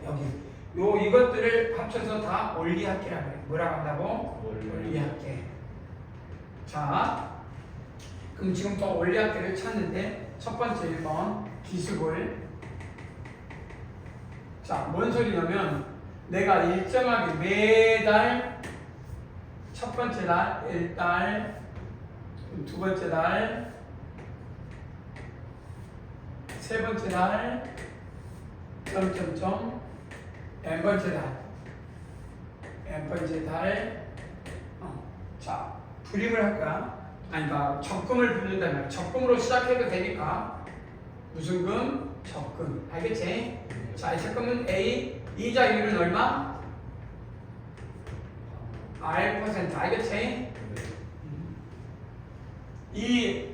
여기 이것들을 합쳐서 다 원리학계라고 해요. 뭐라고 한다고? 원리학계. 자 그럼 지금 또 원리학계를 찾는데 첫 번째 1번 기술을 자 뭔 소리냐면 내가 일정하게 매달 첫 번째 달 1달 두 번째 달 세 번째 달 점점점 n 번째 달 자 불입을 할까? 아니 그러니까 적금을 붓는다는 말 적금으로 시작해도 되니까 무슨 금? 적금 알겠지? 자 이 적금은 A 이자율은 얼마? R% 알겠지? 이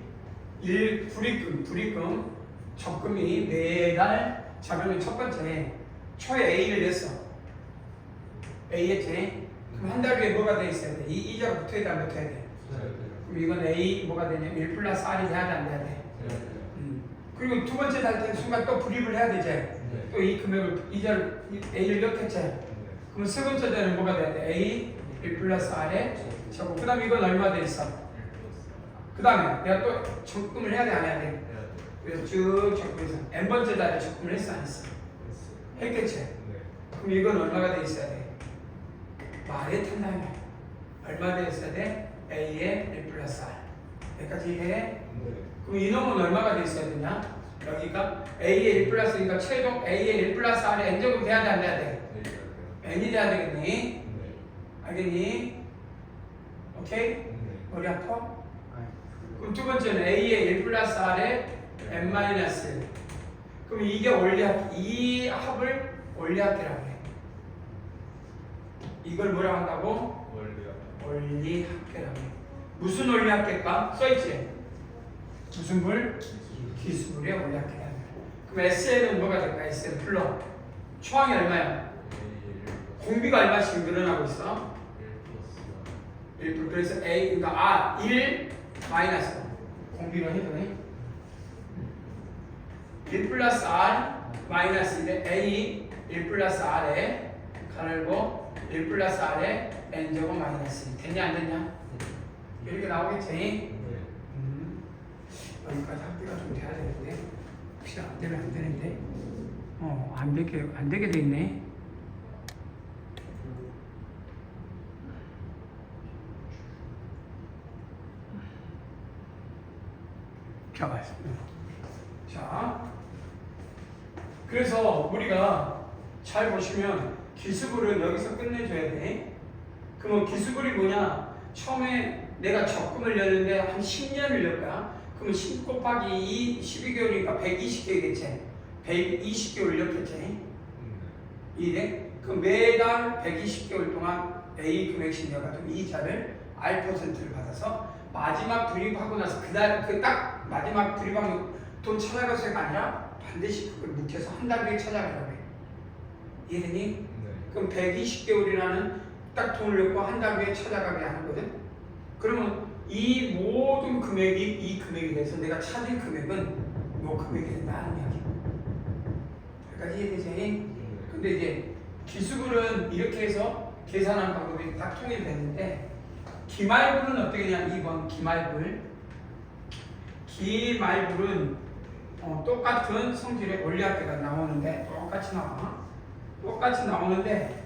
불입금 적금이 매달 자 그러면 첫 번째 초에 A를 냈어. A 했지? 그럼 한 달 후에 뭐가 돼 있어야 돼? 이 이자가 붙어야 돼 안 붙어야 돼? 그럼 이건 A 뭐가 되냐? 1 플러스 R이 돼야 돼 안 돼야 돼? 그리고 두 번째 달 때 순간 또 불입을 해야 되지? 또 이 금액을 이자를 A를 넣겠지? 그럼 세 번째 달은 뭐가 돼야 돼? A 1 플러스 R에 적고 그 다음에 이건 얼마 돼 있어? 그 다음에 내가 또 적금을 해야 돼 안 해야 돼? 그래서 쭉 적금해서 n번째 달에 적금을 했어 안 했어? 했겠지? 그럼 이건 얼마가 돼 있어야 돼? 말에 탄다면 얼마 돼 있어야 돼? A에 1 플러스 R 여기까지 해? 그럼 이놈은 얼마가 돼 있어야 되냐? 여기가 A에 1 플러스 그러니까 최종 A에 1 플러스 R에 n제곱 돼야 돼 안 돼야 돼? n이 돼야 되겠니? 알겠니? 오케이? 머리 아파? 그럼 두 번째는 A에 1 플러스 R에 n 마이너스 그럼 이게 원리학 이 합을 원리학계라고 해. 이걸 뭐라고 한다고? 원리학계라고 해. 무슨 원리학계일까? 써있지? 무슨 불? 기수불의 원리학계라고 해. 그럼 SN은 뭐가 될까? SN 플러 초항이 얼마야? 공비가 얼마씩 늘어나고 있어? 1 그래서 A 그러니까 1 마이너스 공비로 해도 1 플러스 R 마이너스인데 A 1 플러스 R에 가늘고 1 플러스 R에 N제곱 마이너스 됐냐 안 됐냐? 이렇게 나오겠지? 여기까지 합계가 좀 돼야 되는데 혹시 안 되면 안 되는데 안 되게 돼 있네. 자, 그래서 우리가 잘 보시면 기수불은 여기서 끝내줘야 돼. 그러면 기수불이 뭐냐? 처음에 내가 적금을 냈는데 한 10년을 낼 거야. 그러면 10 곱하기 2, 12개월이니까 120개겠지? 120개월 넣겠지? 이래? 그럼 매달 120개월 동안 A 금액씩 넣어가지고 이자를 R%를 받아서 마지막 불입하고 나서 그 딱 마지막 불입하면 돈 찾아가서가 아니라 반드시 그걸 묵혀서 한 달 후에 찾아가라고 해. 이해되니? 그럼 120개월이라는 딱 돈을 넣고 한 달 후에 찾아가게 하는 거든. 그러면 이 모든 금액이 이 금액이 돼서 내가 찾은 금액은 뭐 금액이 된다는 이야기. 여기까지 이해되지? 네. 근데 이제 기수불은 이렇게 해서 계산한 방법이 딱 통일됐는데 기말불은 어떻게 되냐? 2번 기말불. 기말불은 똑같은 성질의 원리합계가 나오는데 똑같이 나와. 똑같이 나오는데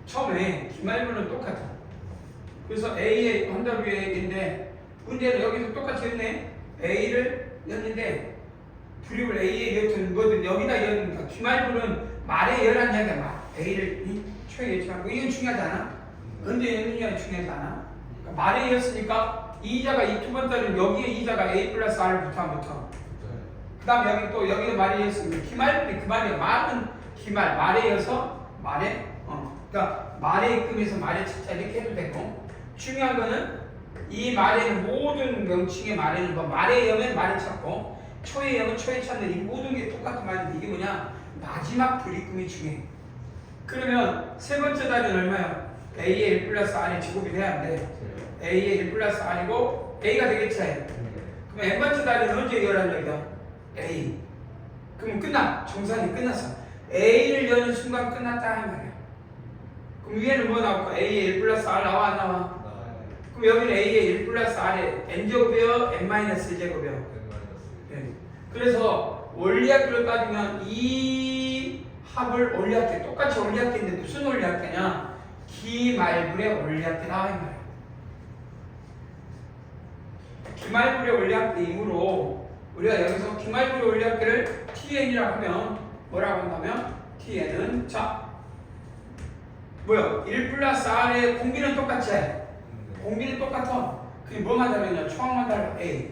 처음에 기말불은 똑같아. 그래서 A의 한WA인데 문제는 여기서 똑같이 했네. A를 였는데 불입을 A에 여튼 뭐든 여기다 여니까 기말불은 말에 열한 이야기야. 말. A를 초에 여치하고 이건 중요하지 않아? 언제 여느냐 중요하지 않아? 그러니까 말에 였으니까 이자가 이 두 번째는 여기에 이자가 A 플러스 R 붙어. 그 다음에 여기 또 여기에 말에 였으니까 기말불이 그 말이야. 말은 기말 말에 여서 말에 그러니까 말에 입금해서 말에 찾자 이렇게 해도 되고 중요한 거는 이 말에는 모든 명칭의 말에는 뭐 말에 여면 말에 찾고 초에 여면 초에 찾는 이 모든 게 똑같은 말인데 이게 뭐냐 마지막 불입금이 중요해. 그러면 세 번째 단위는 얼마야? A의 1 플러스 R이 제곱이 돼야 돼. A의 1 플러스 R이고 A가 되겠지. 그럼 n번째 단위는 언제 열한 얘기야? A. 그럼 끝나. 정산이 끝났어. A를 여는 순간 끝났다 이 말이야. 그럼 위에는 뭐 나올까? A의 1 플러스 R 나와 안 나와? 그럼 여기는 A의 1 플러스 R의 n제곱이요? n-1제곱이요? 네. 그래서 원리합계로 따지면 이 합을 원리합계 똑같이 원리합계인데 무슨 원리합계냐? 기말불의 원리합계다 이 말이야. 기말불의 원리합계이므로 우리가 여기서 기말불의 원리합계를 TN이라고 하면 뭐라고 한다면 TN은 자 뭐야? 1 플러스 R의 공비는 똑같지? 공비는 똑같아. 그게 뭐만 다르냐? 초항만 달라. A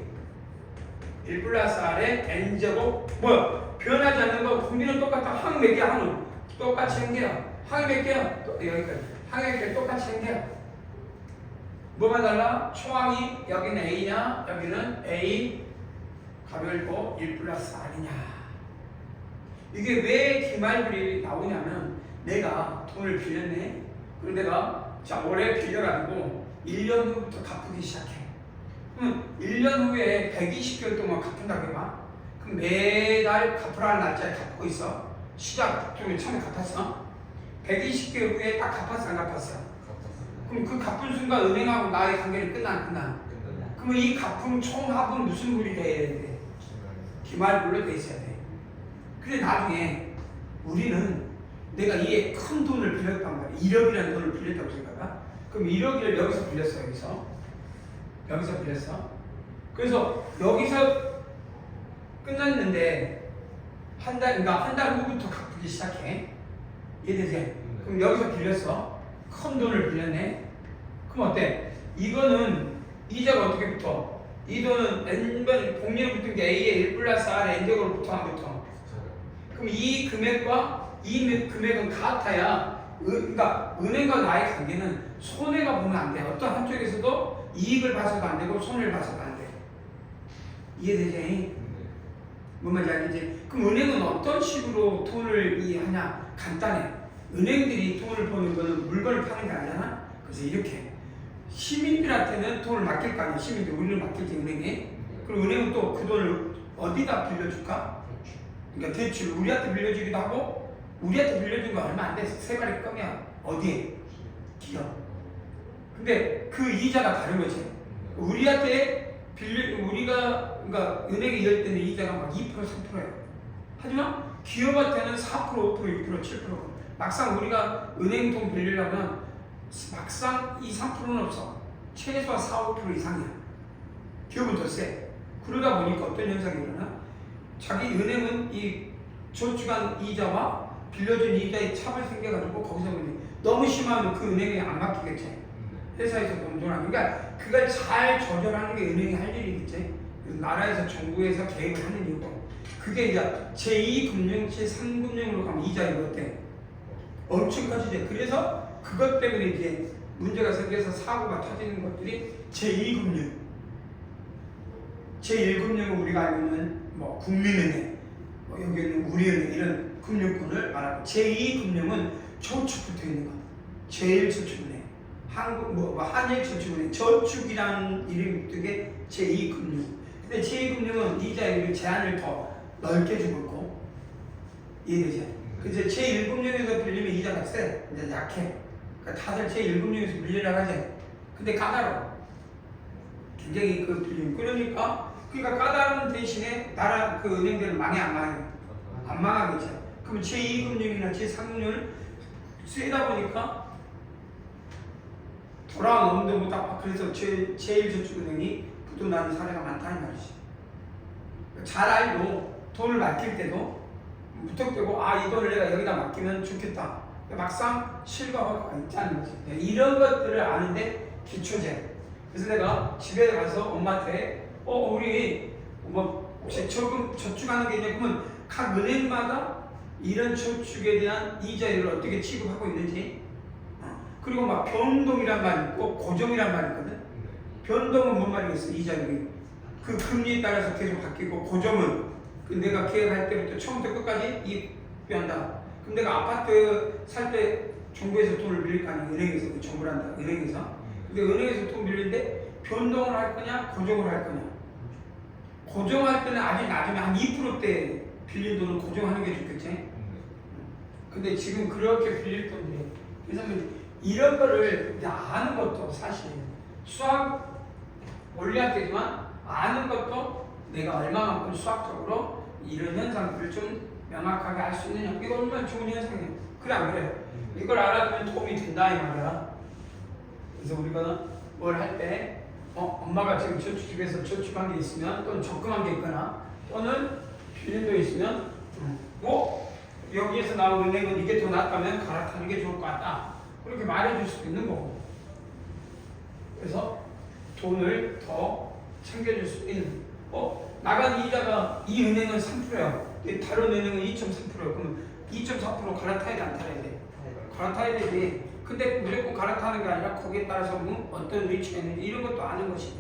1 플러스 R의 n제곱 뭐야? 변하지 않는 거 공비는 똑같아. 항 몇 개야? 항은 똑같이 한 개야. 항이 몇 개야? 여기까지 항이 몇 개 똑같이 한 개야. 뭐만 달라? 초항이 여기는 A냐? 여기는 A 가별고 1 플러스 R이냐. 이게 왜 기말불이 나오냐면 내가 돈을 빌렸네. 그럼 내가 자 올해 빌려가지고 1년 후부터 갚기 시작해. 그럼 1년 후에 120개월 동안 갚는다고 해봐. 그럼 매달 갚으라는 날짜에 갚고 있어. 시작 좀 처음에 갚았어. 120개월 후에 딱 갚았어 안 갚았어? 그럼 그 갚은 순간 은행하고 나의 관계는 끝나. 그러면 이 갚음 총합은 무슨 불이 돼야 돼? 기말불로 돼 있어야 돼. 근데 나중에 우리는 내가 이에 큰 돈을 빌렸단 말이야. 1억이라는 돈을 빌렸다고 생각하. 그럼 1억을 여기서 빌렸어. 여기서 빌렸어. 그래서 여기서 끝났는데 한 달 후부터 갚기 시작해. 이해되지? 그럼 여기서 빌렸어. 큰 돈을 빌렸네. 그럼 어때? 이거는 이자가 어떻게 붙어? 이 돈은 n번 공리로 붙은 게 A의 1 플러스 R의 n제곱으로 붙어 안 붙어? 그럼 이 금액과 이 금액은 같아야 그러니까 은행과 나의 관계는 손해가 보면 안 돼. 어떤 한쪽에서도 이익을 봐서도 안 되고 손해를 봐서도 안 돼. 이해되지? 뭔 말인지 알겠지? 그럼 은행은 어떤 식으로 돈을 하냐? 간단해. 은행들이 돈을 버는 거는 물건을 파는 게 아니잖아? 그래서 이렇게 시민들한테는 돈을 맡길 거 아니야. 시민들 우리를 맡길지 은행에. 그럼 은행은 또 그 돈을 어디다 빌려줄까? 그러니까 대출 우리한테 빌려주기도 하고 우리한테 빌려준 거 얼마 안 돼. 세 마리 껌이야. 어디에? 기업. 근데 그 이자가 다른 거지. 우리한테 우리가 그러니까 은행에 이럴 때는 이자가 막 2% 3%야. 하지만 기업한테는 4% 5% 6% 7%. 막상 우리가 은행 돈 빌리려면 막상 2, 3%는 없어. 최소한 4, 5% 이상이야. 기업은 더 세. 그러다 보니까 어떤 현상이 일어나? 자기 은행은 이 저축한 이자와 빌려준 이자의 차별 생겨가지고 거기서 너무 심하면 그 은행에 안 맡기겠지. 회사에서 돈 안. 그러니까 그걸 잘 조절하는 게 은행이 할 일이겠지. 나라에서 정부에서 개입을 하는 이유고. 그게 이제 제2금융, 제3금융으로 가면 이자율이 어때? 엄청 커지죠. 그래서 그것 때문에 이제 문제가 생겨서 사고가 터지는 것들이 제2금융. 제1금융은 우리가 알고 있는 뭐 국민은행, 뭐 여기는 우리은행 이런 금융권을 말하고 제2금융은 저축 붙어 있는 거. 제1저축은행. 한일저축은행 저축이라는 이름이 되게 제2금융. 근데 제2금융은 이자율 제한을 더 넓게 주고 있고 이해되죠? 그래서 제1금융에서 빌리면 이자가 세, 이제 약해. 그러니까 다들 제1금융에서 빌리려고 하지. 근데 까다로워. 굉장히 그 빌림. 그러니까 까다로운 대신에 나라 그 은행들은 망해 안 망해? 안 망하겠죠. 그럼 제2금융이나 제3금융을 세다 보니까 돌아온 엄도보다 그래서 제1저축은행이 부도나는 사례가 많다는 말이지. 잘 알고 돈을 맡길 때도 무턱대고 이 돈을 내가 여기다 맡기면 좋겠다. 막상 실과가 있다는 거지. 이런 것들을 아는데 기초제. 그래서 내가 집에 가서 엄마한테 우리 저축하는 게 있냐 그러면 각 은행마다 이런 저축에 대한 이자율을 어떻게 취급하고 있는지 그리고 막 변동이란 말이 있고 고정이란 말이 있거든. 변동은 뭔 말이겠어? 이자율이 그 금리에 따라서 계속 바뀌고 고정은 내가 계획할 때부터 처음부터 끝까지 이익한다. 그럼 내가 아파트 살 때 정부에서 돈을 빌릴 거 아니야. 은행에서 정부를 한다. 은행에서. 근데 은행에서 돈 빌리는데 변동을 할 거냐 고정을 할 거냐. 고정할 때는 아직 나중에 한 2%대 빌린 돈을 고정하는 게 좋겠지. 근데 지금 그렇게 빌릴 건데 그래서 이런 거를 아는 것도 사실 수학 원리학 되지만 아는 것도 내가 얼마만큼 수학적으로 이런 현상들을 좀 명확하게 알 수 있느냐. 이거 얼마나 좋은 현상이에요. 그래 안 그래? 이걸 알아두면 도움이 된다 이 말이야. 그래서 우리가 뭘 할 때 엄마가 지금 저축집에서 저축한 게 있으면 또는 적금한 게 있거나 또는 빌린 돈 있으면 여기에서 나온 은행은 이게 더 낫다면 갈아타는 게 좋을 것 같다. 그렇게 말해줄 수도 있는 거고. 그래서 돈을 더 챙겨줄 수 있는. 나간 이자가 이 은행은 3%야. 다른 은행은 2.3%야. 그럼 2.4% 갈아타야 돼, 안 타야 돼? 갈아타야 되지. 근데 무조건 갈아타는 게 아니라 거기에 따라서 어떤 위치가 있는지 이런 것도 아는 것이고.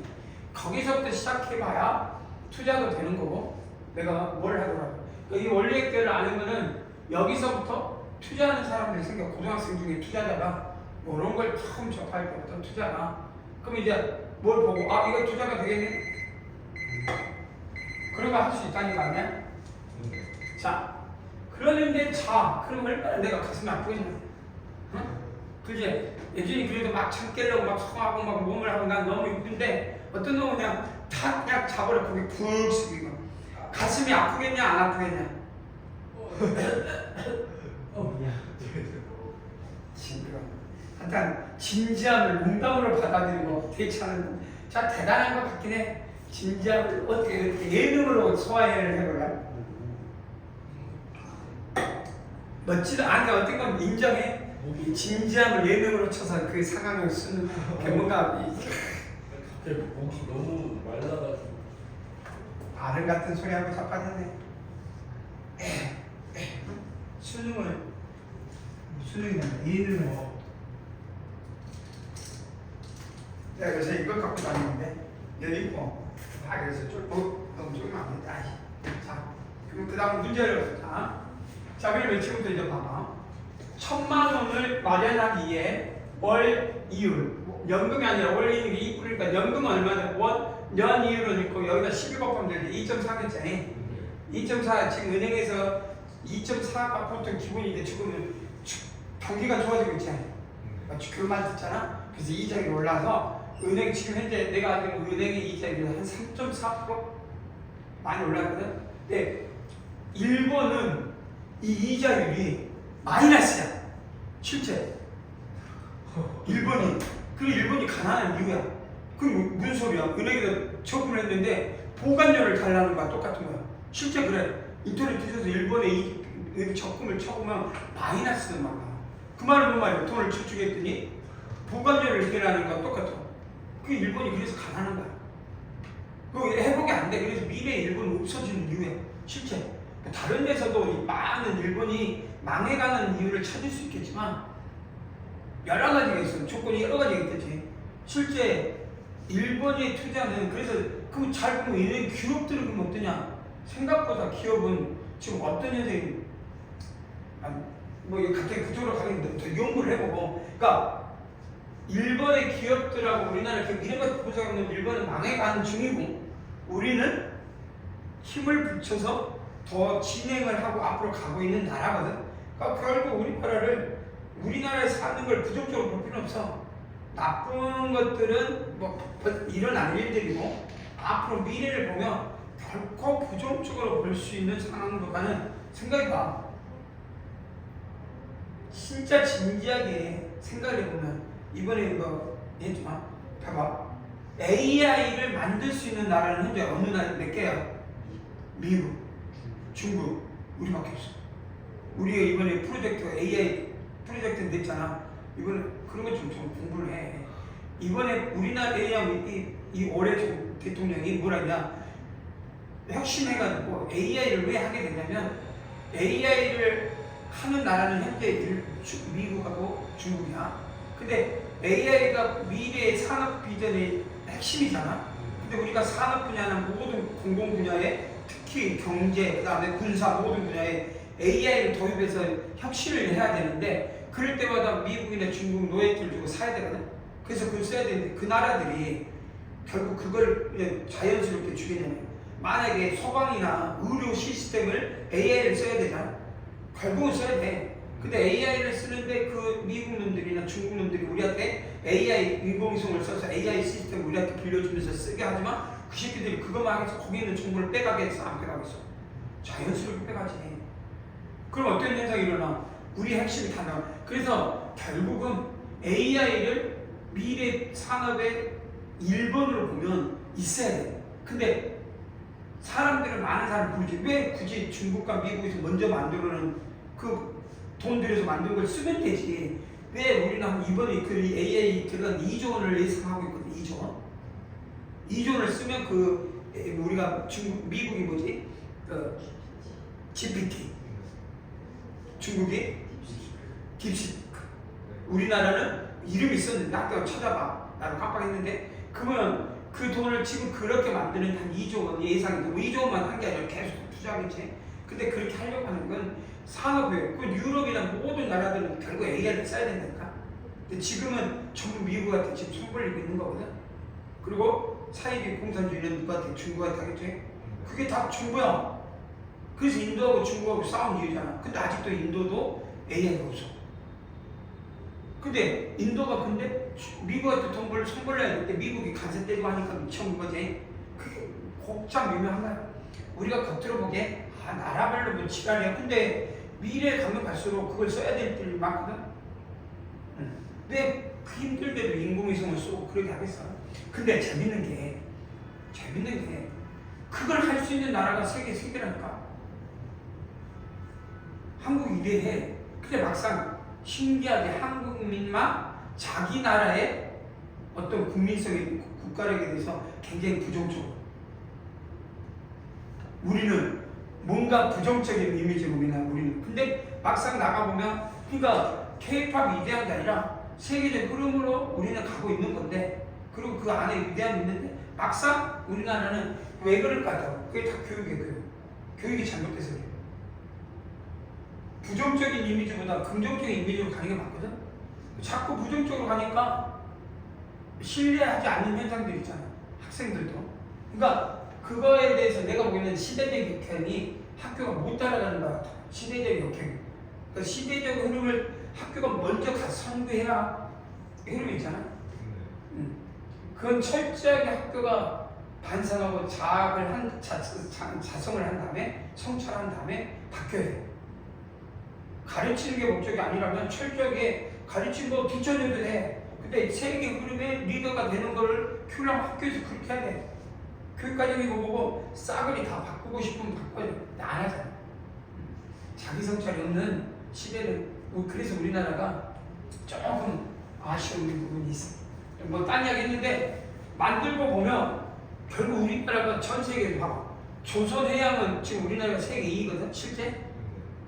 거기서부터 시작해봐야 투자도 되는 거고. 내가 뭘 하더라고. 이 원리액들을 아는 거는 여기서부터 투자하는 사람들이 생겨. 고등학생 중에 투자자가 이런 걸 처음 접할 때부터 투자가. 그럼 이제 뭘 보고 이거 투자가 되겠네? 그런 거 할 수 있다는 거 아니야? 자, 그러는데 그럼 얼마나 내가 가슴이 아프겠냐? 그지? 예전이 그래도 막 참깨려고 막 성하고 막 몸을 하고 난 너무 힘든데 어떤 놈은 그냥 잡으려 거기 푹 숙이고 가슴이 아프겠냐 안 아프겠냐? 징그러. 하여튼 진지함을 농담으로 받아들이고 대처하는 자 대단한 것 같긴 해. 진지함을 어떻게 이렇게 예능으로 소화를 해보라. 멋지다. 아니 어떤 건 인정해. 이 진지함을 예능으로 쳐서 그 상황을 쓰는 게 뭔가 목이 너무 말라가지고 아들 같은 소리하고 자빠졌네. 수능이 예능을 내가 그래서 이걸 갖고 다니는데 여기 있고 그래서 너무 조금 안 됐다. 자, 그럼 그 다음 문제를 자, 그러면 지금부터 이제 봐봐. 1,000만 원을 마련하기에 월 이율, 연금이 아니라 월 이율이 2%니까 연금은 얼마냐? 년 이율은 있고 여기다 12 곱하면 되는데 2.4겠지. 2.4 지금 은행에서 2.4가 보통 기본인데 지금은 경기가 좋아지고 있지. 그만 듣잖아. 그래서 이자율이 올라서 은행 지금 현재 내가 알기로 은행의 이자율이 한 3.4% 많이 올랐거든. 근데 일본은 이 이자율이 마이너스야. 실제 일본이 가난한 이유야. 그럼 무슨 소리야? 은행에서 적금을 했는데 보관료를 달라는 거야. 똑같은 거야. 실제 그래. 인터넷 뒤져서 일본에 이 적금을 쳐보면 마이너스는 막 나와. 그 말은 뭔 말이야? 돈을 저축했더니 보관료를 내라는 거랑 똑같아. 그 일본이 그래서 가난한 거야. 그거 회복이 안 돼. 그래서 미래 일본은 없어지는 이유야. 실제. 다른 데서도 많은 일본이 망해가는 이유를 찾을 수 있겠지만 여러 가지가 있어. 조건이 여러 가지가 있겠지. 실제 일본의 투자는 그래서 그 잘 보면 은행 기업들은 그럼 어떠냐? 생각보다 기업은 지금 어떤 현상이 뭐 갑자기 그쪽으로 가겠는데 더 연구를 해보고, 그러니까 일본의 기업들하고 우리나라 기업 이런 것 보자면 일본은 망해가는 중이고 우리는 힘을 붙여서 더 진행을 하고 앞으로 가고 있는 나라거든. 그러니까 결국 우리나라에서 사는 걸 부정적으로 볼 필요는 없어. 나쁜 것들은 뭐 일어날 일들이고 앞으로 미래를 보면 결코 부정적으로 볼 수 있는 상황보다는 생각이 봐. 진짜 진지하게 생각해보면 이번에 이거 했지만 봐봐. AI를 만들 수 있는 나라는 현재 어느 나라 몇 개야? 미국, 중국, 우리밖에 없어. 우리가 이번에 AI 프로젝트 냈잖아. 이번에 그런 거 좀 공부를 해. 이번에 우리나라 AI 이 올해 대통령이 뭐라 했냐? 혁신해가지고 AI를 왜 하게 됐냐면 AI를 하는 나라는 현재 미국하고 중국이야. 근데 AI가 미래의 산업 비전의 핵심이잖아. 근데 우리가 산업 분야나 모든 공공 분야에 특히 경제, 그다음에 군사 모든 분야에 AI를 도입해서 혁신을 해야 되는데 그럴 때마다 미국이나 중국 노예들 주고 사야 되거든. 그래서 그걸 써야 되는데 그 나라들이 결국 그걸 그냥 자연스럽게 주겠냐면 만약에 소방이나 의료 시스템을 AI를 써야 되잖아. 결국은 써야 돼. 근데 AI를 쓰는데 그 미국 놈들이나 중국 놈들이 우리한테 AI 인공위성을 써서 AI 시스템 우리한테 빌려주면서 쓰게 하지만 그 새끼들이 그것만 해서 거기 있는 정보를 빼가게 해서 안 빼가겠어. 자연스럽게 빼가지. 그럼 어떤 현상이 일어나? 우리 핵심이 다 나와. 그래서 결국은 AI를 미래 산업의 1번으로 보면 있어야 돼. 근데 사람들은 많은 사람 부르지. 왜 굳이 중국과 미국에서 먼저 만들어놓은 그 돈 들여서 만든 걸 쓰면 되지. 왜 우리는 이번에 그 AI 들어간 2조 원을 예상하고 있거든. 2조 원. 2조 원을 쓰면 그 우리가 미국이 뭐지? GPT. 중국이 딥시크. 우리나라는 이름이 있었는데 아까 찾아봐. 나도 깜빡했는데 그러면 그 돈을 지금 그렇게 만드는 한 2조 원 예상인데 2조 원만 한 게 아니라 계속 투자하겠지. 근데 그렇게 하려고 하는 건 산업이에요. 그 유럽이나 모든 나라들은 결국 AI를 써야 된다니까. 근데 지금은 전부 미국한테 지금 손 벌리고 있는 거거든. 그리고 사이비 공산주의는 누구한테? 중국한테 하겠지. 그게 다 정부야. 그래서 인도하고 중국하고 싸운 이유잖아. 근데 아직도 인도도 AI가 없어. 근데 인도가 미국한테 손 벌려야 될 때 미국이 간세 때리고 하니까 미쳐온 거지. 그게 복잡 유명한 거야. 우리가 겉으로 보기에 나라별로 뭐 지랄이야. 근데 미래에 가면 갈수록 그걸 써야 될 일이 많거든. 근데 그 힘들게도 인공위성을 쏘고 그러게 하겠어. 근데 재밌는 게 그걸 할 수 있는 나라가 세계 3개라니까. 한국 이래해. 근데 막상 신기하게 한국민만 자기 나라의 어떤 국민성의 국가력에 대해서 굉장히 부정적으로. 우리는 뭔가 부정적인 이미지로 우리는. 근데 막상 나가보면 그러니까 K-팝이 위대한 게 아니라 세계적 흐름으로 우리는 가고 있는 건데 그리고 그 안에 위대함이 있는데 막상 우리나라는 왜 그럴까요? 그게 다 교육이에요. 교육이 잘못돼서 그래요. 부정적인 이미지보다 긍정적인 이미지로 가는 게 맞거든? 자꾸 부정적으로 가니까 신뢰하지 않는 현상들이 있잖아. 학생들도. 그러니까 그거에 대해서 내가 보기에는 시대적 역행이 학교가 못 따라가는 것 같아. 시대적 역행. 그러니까 시대적 흐름을 학교가 먼저 가서 선구해야 흐름이 있잖아. 그건 철저하게 학교가 반성하고 자성을 한 다음에 성찰한 다음에 바뀌어야 돼. 가르치는 게 목적이 아니라면 철저하게 가르치고 뒤쳐줘도 돼. 근데 세계 흐름의 리더가 되는 거를 교육 학교에서 그렇게 해야 돼. 교육과정이 보고 싸그리 다 바꾸고 싶으면 바꿔야 돼. 근데 안 하잖아. 자기 성찰이 없는 시대는 그래서 우리나라가 조금 아쉬운 부분이 있어. 뭐 딴 이야기 했는데 만들고 보면 결국 우리나라가 전 세계에 봐봐. 조선해양은 지금 우리나라가 세계 2위거든 실제.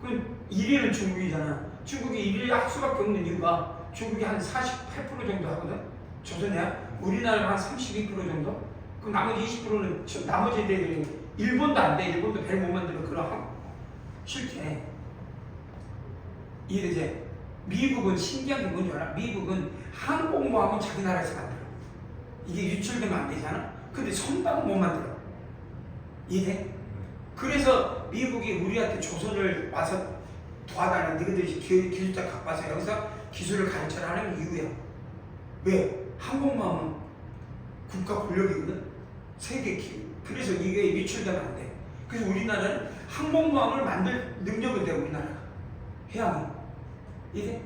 그 1위는 중국이잖아. 중국이 1위를 할 수밖에 없는 이유가 중국이 한 48% 정도 하거든. 조선해양. 우리나라가 한 32% 정도. 그럼 나머지 20%는 나머지 애들이 일본도 안 돼. 일본도 별 못 만들어. 그럼 실제 이해되지? 미국은 신기한 게 뭔지 알아? 미국은 항공모함은 자기 나라에서 만들어. 이게 유출되면 안 되잖아. 근데 선박은 못 만들어. 이해? 그래서 미국이 우리한테 조선을 와서 도와달라. 너희들이 기술자 갖고 와서 여기서 기술을 가르쳐라 하는 이유야. 왜? 항공모함은 국가 권력이거든. 세계 기술. 그래서 이게 유출되면 안 돼. 그래서 우리나라는 항공모함을 만들 능력은 돼. 우리나라가 해양이. 이해?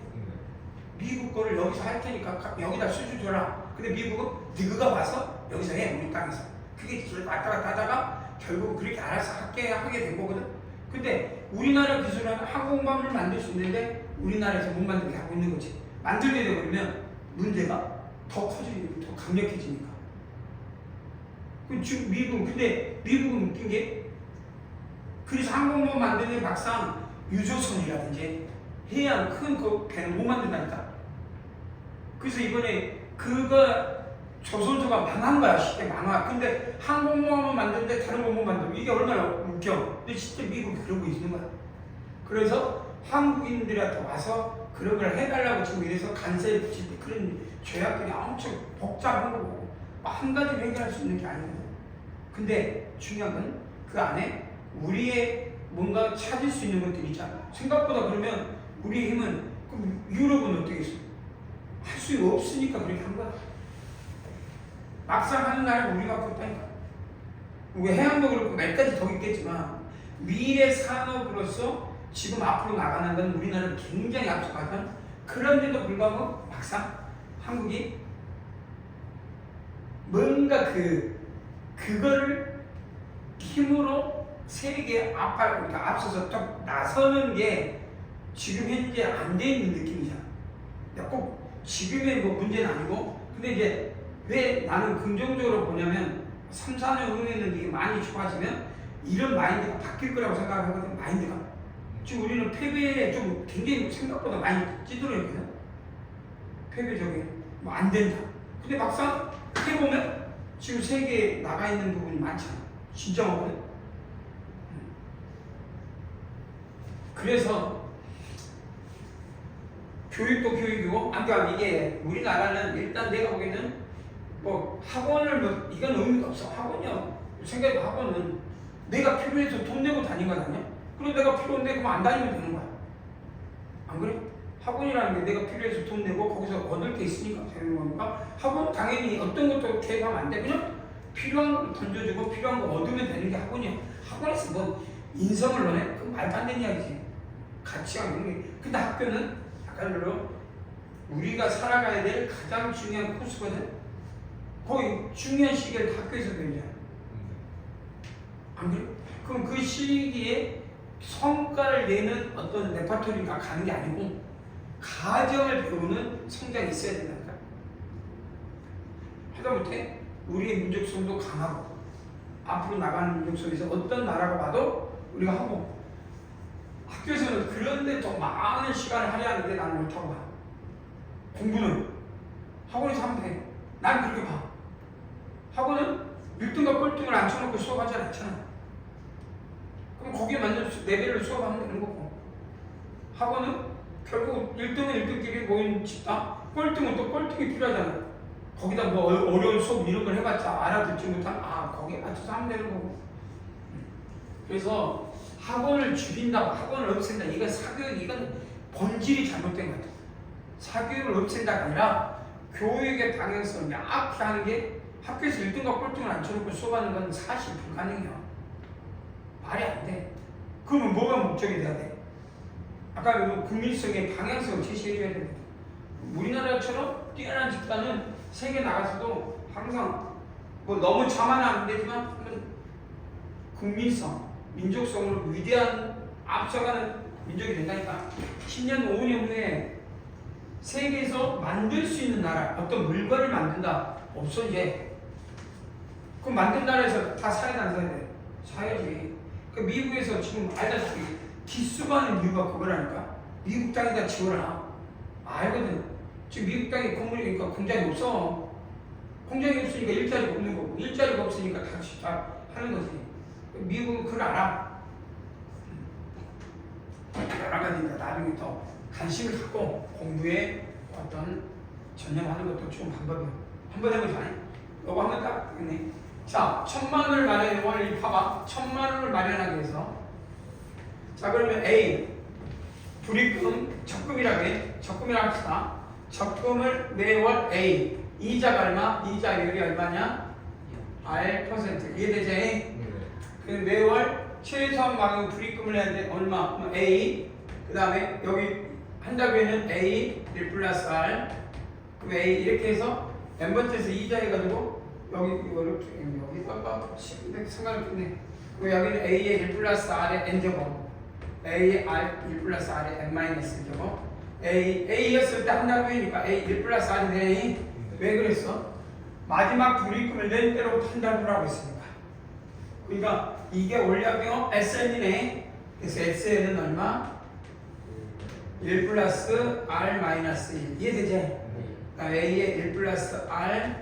미국 거를 여기서 할 테니까 여기다 수주 줘라. 근데 미국은 너가 와서 여기서 해. 우리 땅에서. 그게 기술을 왔다 갔다 하다가 결국 그렇게 알아서 하게 된 거거든. 근데 우리나라 기술은 항공모함을 만들 수 있는데 우리나라에서 못 만들게 하고 있는 거지. 만들게 되면 문제가 더 커지고 더 강력해지니까. 지금 근데 미국은 웃긴 게 그래서 항공모함 만드는 막상 유조선이라든지 해양 큰 그 배는 못 만든다니까. 그래서 이번에 그거 조선소가 망한 거야. 쉽게 망하. 근데 항공모함을 만드는데 다른 거 못 만들고 이게 얼마나 웃겨. 근데 진짜 미국이 그러고 있는 거야. 그래서 한국인들한테 와서 그런 걸 해달라고 지금 이래서 간세를 붙일 때 그런 죄악들이 엄청 복잡한 거고 한 가지로 해결할 수 있는 게 아니거든. 근데 중요한 건 그 안에 우리의 뭔가 찾을 수 있는 것들이 있잖아. 생각보다 그러면 우리의 힘은 그럼 유럽은 어떻게 했어? 할 수 없으니까 그렇게 한 거야. 막상 하는 날은 우리가 그렇다니까. 우리 해양도 그렇고 몇 가지 더 있겠지만 미래 산업으로서 지금 앞으로 나가는 건 우리나라는 굉장히 앞서가던 그런데도 불구하고 막상 한국이 뭔가 그거를 힘으로 세계 앞서서 딱 나서는 게 지금 현재 안 돼 있는 느낌이잖아. 꼭 지금의 뭐 문제는 아니고, 근데 이제 왜 나는 긍정적으로 보냐면 3, 4년 후에는 이게 많이 좋아지면 이런 마인드가 바뀔 거라고 생각하거든. 마인드가 지금 우리는 패배에 좀 굉장히 생각보다 많이 찌들어 있거든. 패배적인 뭐 안 된다. 근데 막상 해보면 지금 세계에 나가 있는 부분이 많잖아. 진짜 많거든. 그래서 교육도 교육이고, 그러니까 이게 우리나라는 일단 내가 보기에는 뭐 학원을 뭐 이건 의미가 없어. 학원이야. 생각해 학원은 내가 필요해서 돈 내고 다니는 거 아니야? 그럼 내가 필요한데 그럼 안 다니면 되는 거야. 안 그래? 학원이라는 게 내가 필요해서 돈 내고 거기서 얻을 게 있으니까 되는 거니까 학원 당연히 어떤 것도 개입하면 안 돼. 그냥 필요한 거 던져주고 필요한 거 얻으면 되는 게 학원이야. 학원에서 뭐 인성을 논해? 그건 말도 안 되는 이야기지. 가치가 있는 게. 근데 학교는 약간으로 우리가 살아가야 될 가장 중요한 코스거든. 거의 중요한 시기를 학교에서 배우잖아. 안 그래? 그럼 그 시기에 성과를 내는 어떤 레퍼토리가 가는 게 아니고 가정을 배우는 성장이 있어야 된다니까. 하다못해 우리의 민족성도 강하고 앞으로 나가는 민족성에서 어떤 나라가 봐도 우리가 하고, 학교에서는 그런데 더 많은 시간을 할애하는데 나는 못하고 봐. 공부는 학원에서 하면 돼. 난 그렇게 봐. 학원은 1등과 꼴등을 앉혀놓고 수업하지 않잖아. 그럼 거기에 맞는 레벨을 수업하면 되는 거고, 학원은 결국 1등은 1등끼리 모인 집단, 꼴등은 또 꼴등이 필요하잖아. 거기다 뭐 어려운 수업 이런 걸 해봤자 알아듣지 못하면 거기에 맞춰서 하면 되는 거고. 그래서 학원을 줄인다고 학원을 없앤다, 이건 사교육, 이건 본질이 잘못된 것 같아. 사교육을 없앤다가 아니라 교육의 방향성을 명확히 하는 게, 학교에서 1등과 꼴등을 앉혀놓고 수업하는 건 사실 불가능해요. 말이 안 돼. 그러면 뭐가 목적이 돼야 돼? 아까 국민성의 방향성을 제시해줘야 됩니다. 우리나라처럼 뛰어난 집단은 세계 나가서도 항상 뭐 너무 자만하면 안 되지만 국민성, 민족성으로 위대한 앞서가는 민족이 된다니까. 10년, 5년 후에 세계에서 만들 수 있는 나라, 어떤 물건을 만든다. 없어 이제. 그럼 만든 나라에서 다 사야 돼, 안 사야 돼? 사야지. 그 미국에서 지금 알다시피 기수가 하는 이유가 그거라니까. 미국 땅에다 지어라. 알거든. 지금 미국 땅에 건물이니까 공장이 없어. 공장이 없으니까 일자리가 없는 거고, 일자리가 없으니까 다 하는 거지. 미국은 그걸 알아. 여러 가지니까 나중에 더 관심을 갖고 공부에 어떤 전념하는 것도 좋은 방법이에요. 한번 해보자. 이거 한번 딱 되겠네. 자, 1,000만 원을 마련해. 오늘 봐봐. 1,000만 원을 마련하기 위해서. 자, 그러면 A 불입금 적금이라고 해. 적금이라고 합시다. 적금을 매월 A 이자가 얼마? 이자율이 얼마냐? R%. 이해되지? 그 매월 최소한만큼 불입금을 해야 돼. 얼마? A. 그 다음에 여기 한 달에는 A 1 플러스 R. 그럼 A 이렇게 해서 n번째에서 이자 해가지고 여기 이거를 여기 빡빡 상관없네. 그럼 여기는 A의 1 플러스 R의 n제곱. A의 R 1 플러스 R의 n 마이너스 제곱. A였을 때 한 달이니까 A 1 플러스 R이 되니 왜 그랬어? 마지막 불입금을 낸 때로부터 한 달 후라고 했으니까. 그러니까 이게 원래가 SN이네. 그래서 SN은 얼마? 1 플러스 R 마이너스 1. 이해되지? A의 1 플러스 R,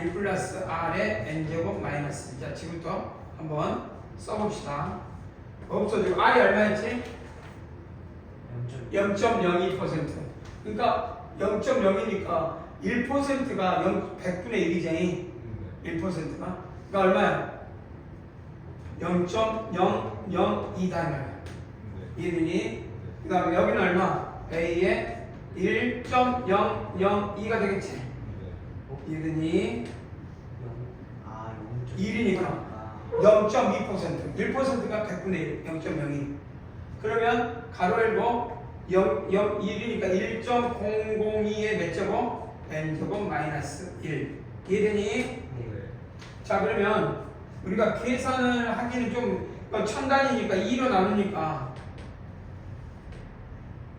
1 플러스 R의 n제곱 마이너스 1. 자, 지금부터 한번 써봅시다. 없어지고 R이 얼마였지? 0.02%. 그러니까 0.0이니까 1%가 100분의 1이지. 1%가. 그러니까 얼마야? 0.002다 말이야. 이해되니? 그 다음에 여기는 얼마? A의 1.002가 되겠지. 이해되니? 1이니까 0.2%. 1%가 100분의 1. 0.02. 그러면 가로 열고 1이니까 1.002의 몇 제곱? n제곱 마이너스 1. 이해되니? 자, 그러면 우리가 계산을 하기는 좀 1000단위니까 2로 나누니까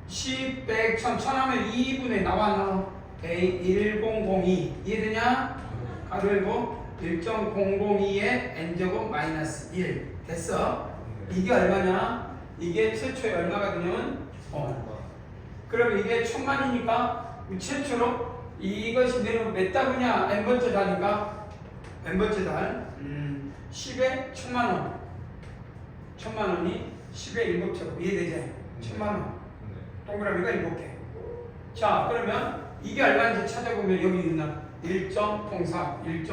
10, 100, 1000 하면 2분의 나와. A1002 이해되냐? 가로 열고 1.002의 n제곱 마이너스 1 됐어? 이게 얼마냐? 이게 최초에 얼마가 되냐면 그러면 이게 1000만이니까 최초로 이것이 내는 몇 달이냐? n번째 달이니까 n번째 달 10에 1000만원 1000만원이 10에 7제곱 이해되지? 1000만원 동그라미가 7개. 자, 그러면 이게 얼마인지 찾아보면 여기 있나? 1.04 그러면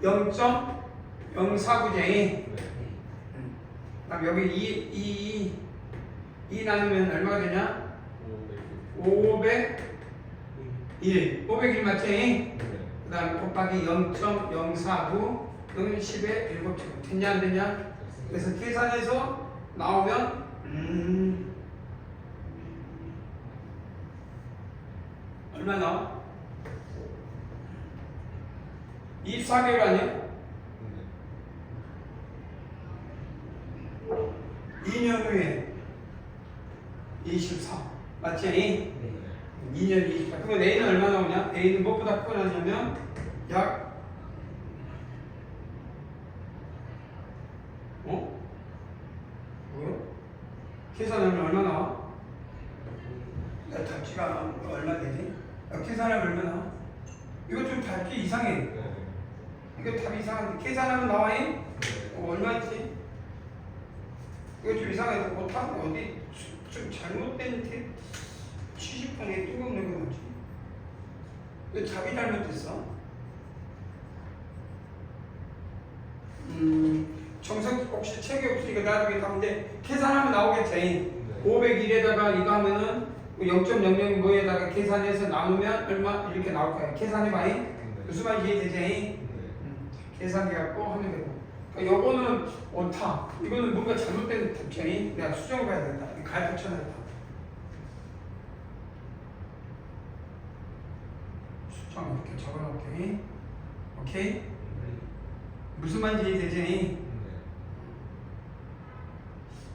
0.049제. 그럼 여기 2 나누면 얼마가 되냐? 501 맞지? 그 다음에 곱하기 0.049 여기는 10에 7제곱 됐냐 안 되냐? 그래서 계산해서 나오면 얼마 나와? 24개월 아니야? 2년 후에 24 맞지? 2년 24. 그러면 A는 얼마 나오냐? A는 무엇보다 크고 나냐면 약 뭐요? 계산하면 얼마 나와? 답지가 얼마 되지? 계산하면 얼마 나와? 이거 좀 답지 이상해. 이거 답이 이상한데 계산하면 나와요? 얼마 있지? 이거 좀 이상해. 답은 어디 좀 잘못된 70분에 뜬금없는 거지. 이거 답이 잘못됐어. 정석 혹시 책이 없으니까 나중에 가는데 계산하면 나오겠지. 501에다가 이거 하면은 0.00 뭐에다가 계산해서 나누면 얼마 이렇게 나올 거야. 계산해봐요. 무슨 말인지 이해되지? 계산해갖고 하면 되고. 그러니까 요거는 오타. 이거는 뭔가 잘못된 답변이 내가 수정해봐야 된다. 가에 붙여놔야겠다. 수정 이렇게 적어놓을게. 오케이? 무슨 말인지 이해되지?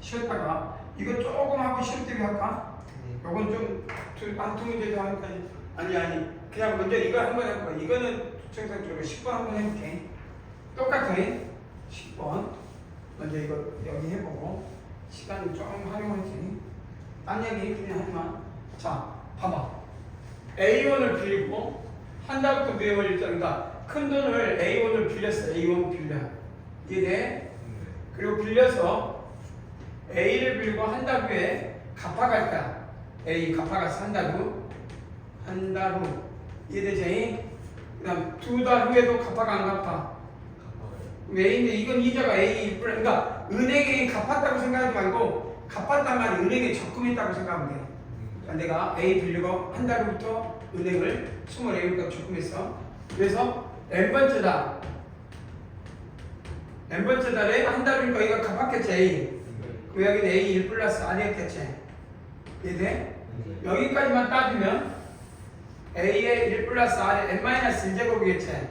쉬었다가 이거 조금 하고 쉬울 때 할까? 요건 한 두 문제도 하니까 아니 그냥 먼저 이거 한번 해볼까? 이거는 정상적으로 10번 한번 해볼게. 똑같아. 10번 먼저 이거 여기 해보고 시간을 좀 활용하지. 딴 얘기 그냥 하지마. 자, 봐봐. A1을 빌리고 한 달부터 매월 일정. 그러니까 큰 돈을 A1을 빌렸어. A1 빌려. 이해돼? 그리고 빌려서 A를 빌리고 한 달 후에 갚아갈 거야. A 갚아가서 한 달 후. 이해되지? 그 다음 2달 후에도 갚아가 안 갚아? A인데 이건 이자가 A 그러니까 은행에 갚았다고 생각하지 말고 갚았단 말이 은행에 적금했다고 생각하면 돼. 그러니까 내가 A 빌리고 한 달 후부터 은행을 20A니까 적금했어. 그래서 n번째다. n번째 달에 한 달이니까 이거 갚았겠지 A. 그럼 여기는 A 1 플러스 R이었겠지. 이해돼? 여기까지만 따지면 A의 1 플러스 R의 n-1제곱이겠지.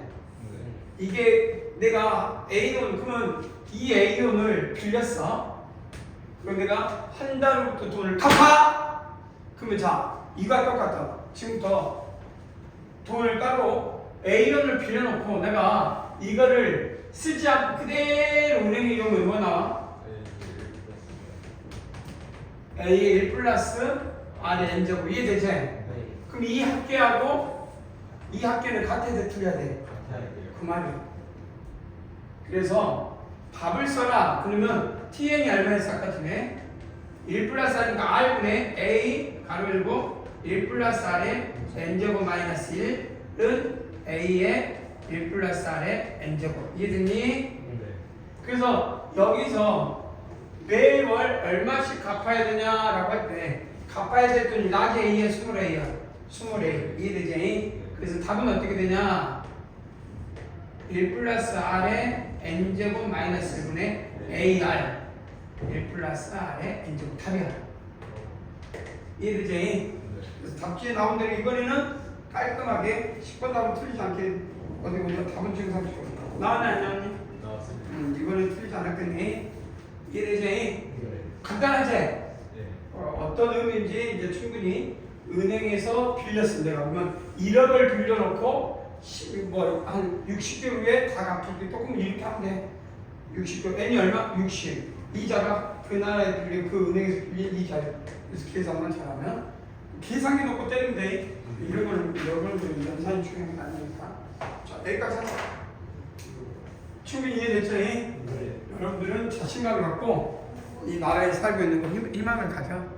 이게 내가 A돈 그러면 이 A돈을 빌렸어. 그럼 내가 한 달 후부터 돈을 갚아. 그러면 자 이거와 똑같다. 지금부터 돈을 따로 A돈을 빌려놓고 내가 이거를 쓰지 않고 그대로 은행에 이용하면 뭐 나와? A의 1 플러스 R의 n제곱. 이해되지? 그럼 이 합계하고 이 합계는 같아야 돼 틀려야 돼? 그 말이야. 그래서 답을 써라. 그러면 tn이 얼마에서 아까 전에 1 플러스 R이니까 R분의 A 가로 열고 1 플러스 R의 n제곱 마이너스 1은 A의 1 플러스 R의 n제곱. 이해됐니? 그래서 여기서 매월 얼마씩 갚아야 되냐라고 할 때 갚아야 될 돈이 낮에 A에 20A야. 20A. 이해되지? 그래서 답은 어떻게 되냐? 1 플러스 R의 n제곱 마이너스 1분의 AR 1 플러스 R의 n제곱 답이야. 이해되지? 그래서 답지에 나온 대로 이번에는 깔끔하게 10번 답은 틀리지 않게 어디 보면 답은 정상적으로 나왔나 안 나왔니? 나왔습니다. 이번에 틀리지 않았겠니? 이해되지? 간단하지? 어떤 의미인지 이제 충분히 은행에서 빌렸습니다. 내가 그러면 1억을 빌려놓고 한 60개월 후에 다 갚을 때 조금 이렇게 하면 돼. 60개월 n이 얼마? 60. 이자가 그 나라에 빌린 그 은행에서 빌린 이자예요. 그래서 계산만 잘하면 계산기 놓고 때리면 돼. 이런 거는 연산이 중요한 게 아니니까. 자 여기까지 하자. 충분히 이해됐죠? 여러분들은 자신감을 갖고 이 나라에 살고 있는 거 희망을 가져.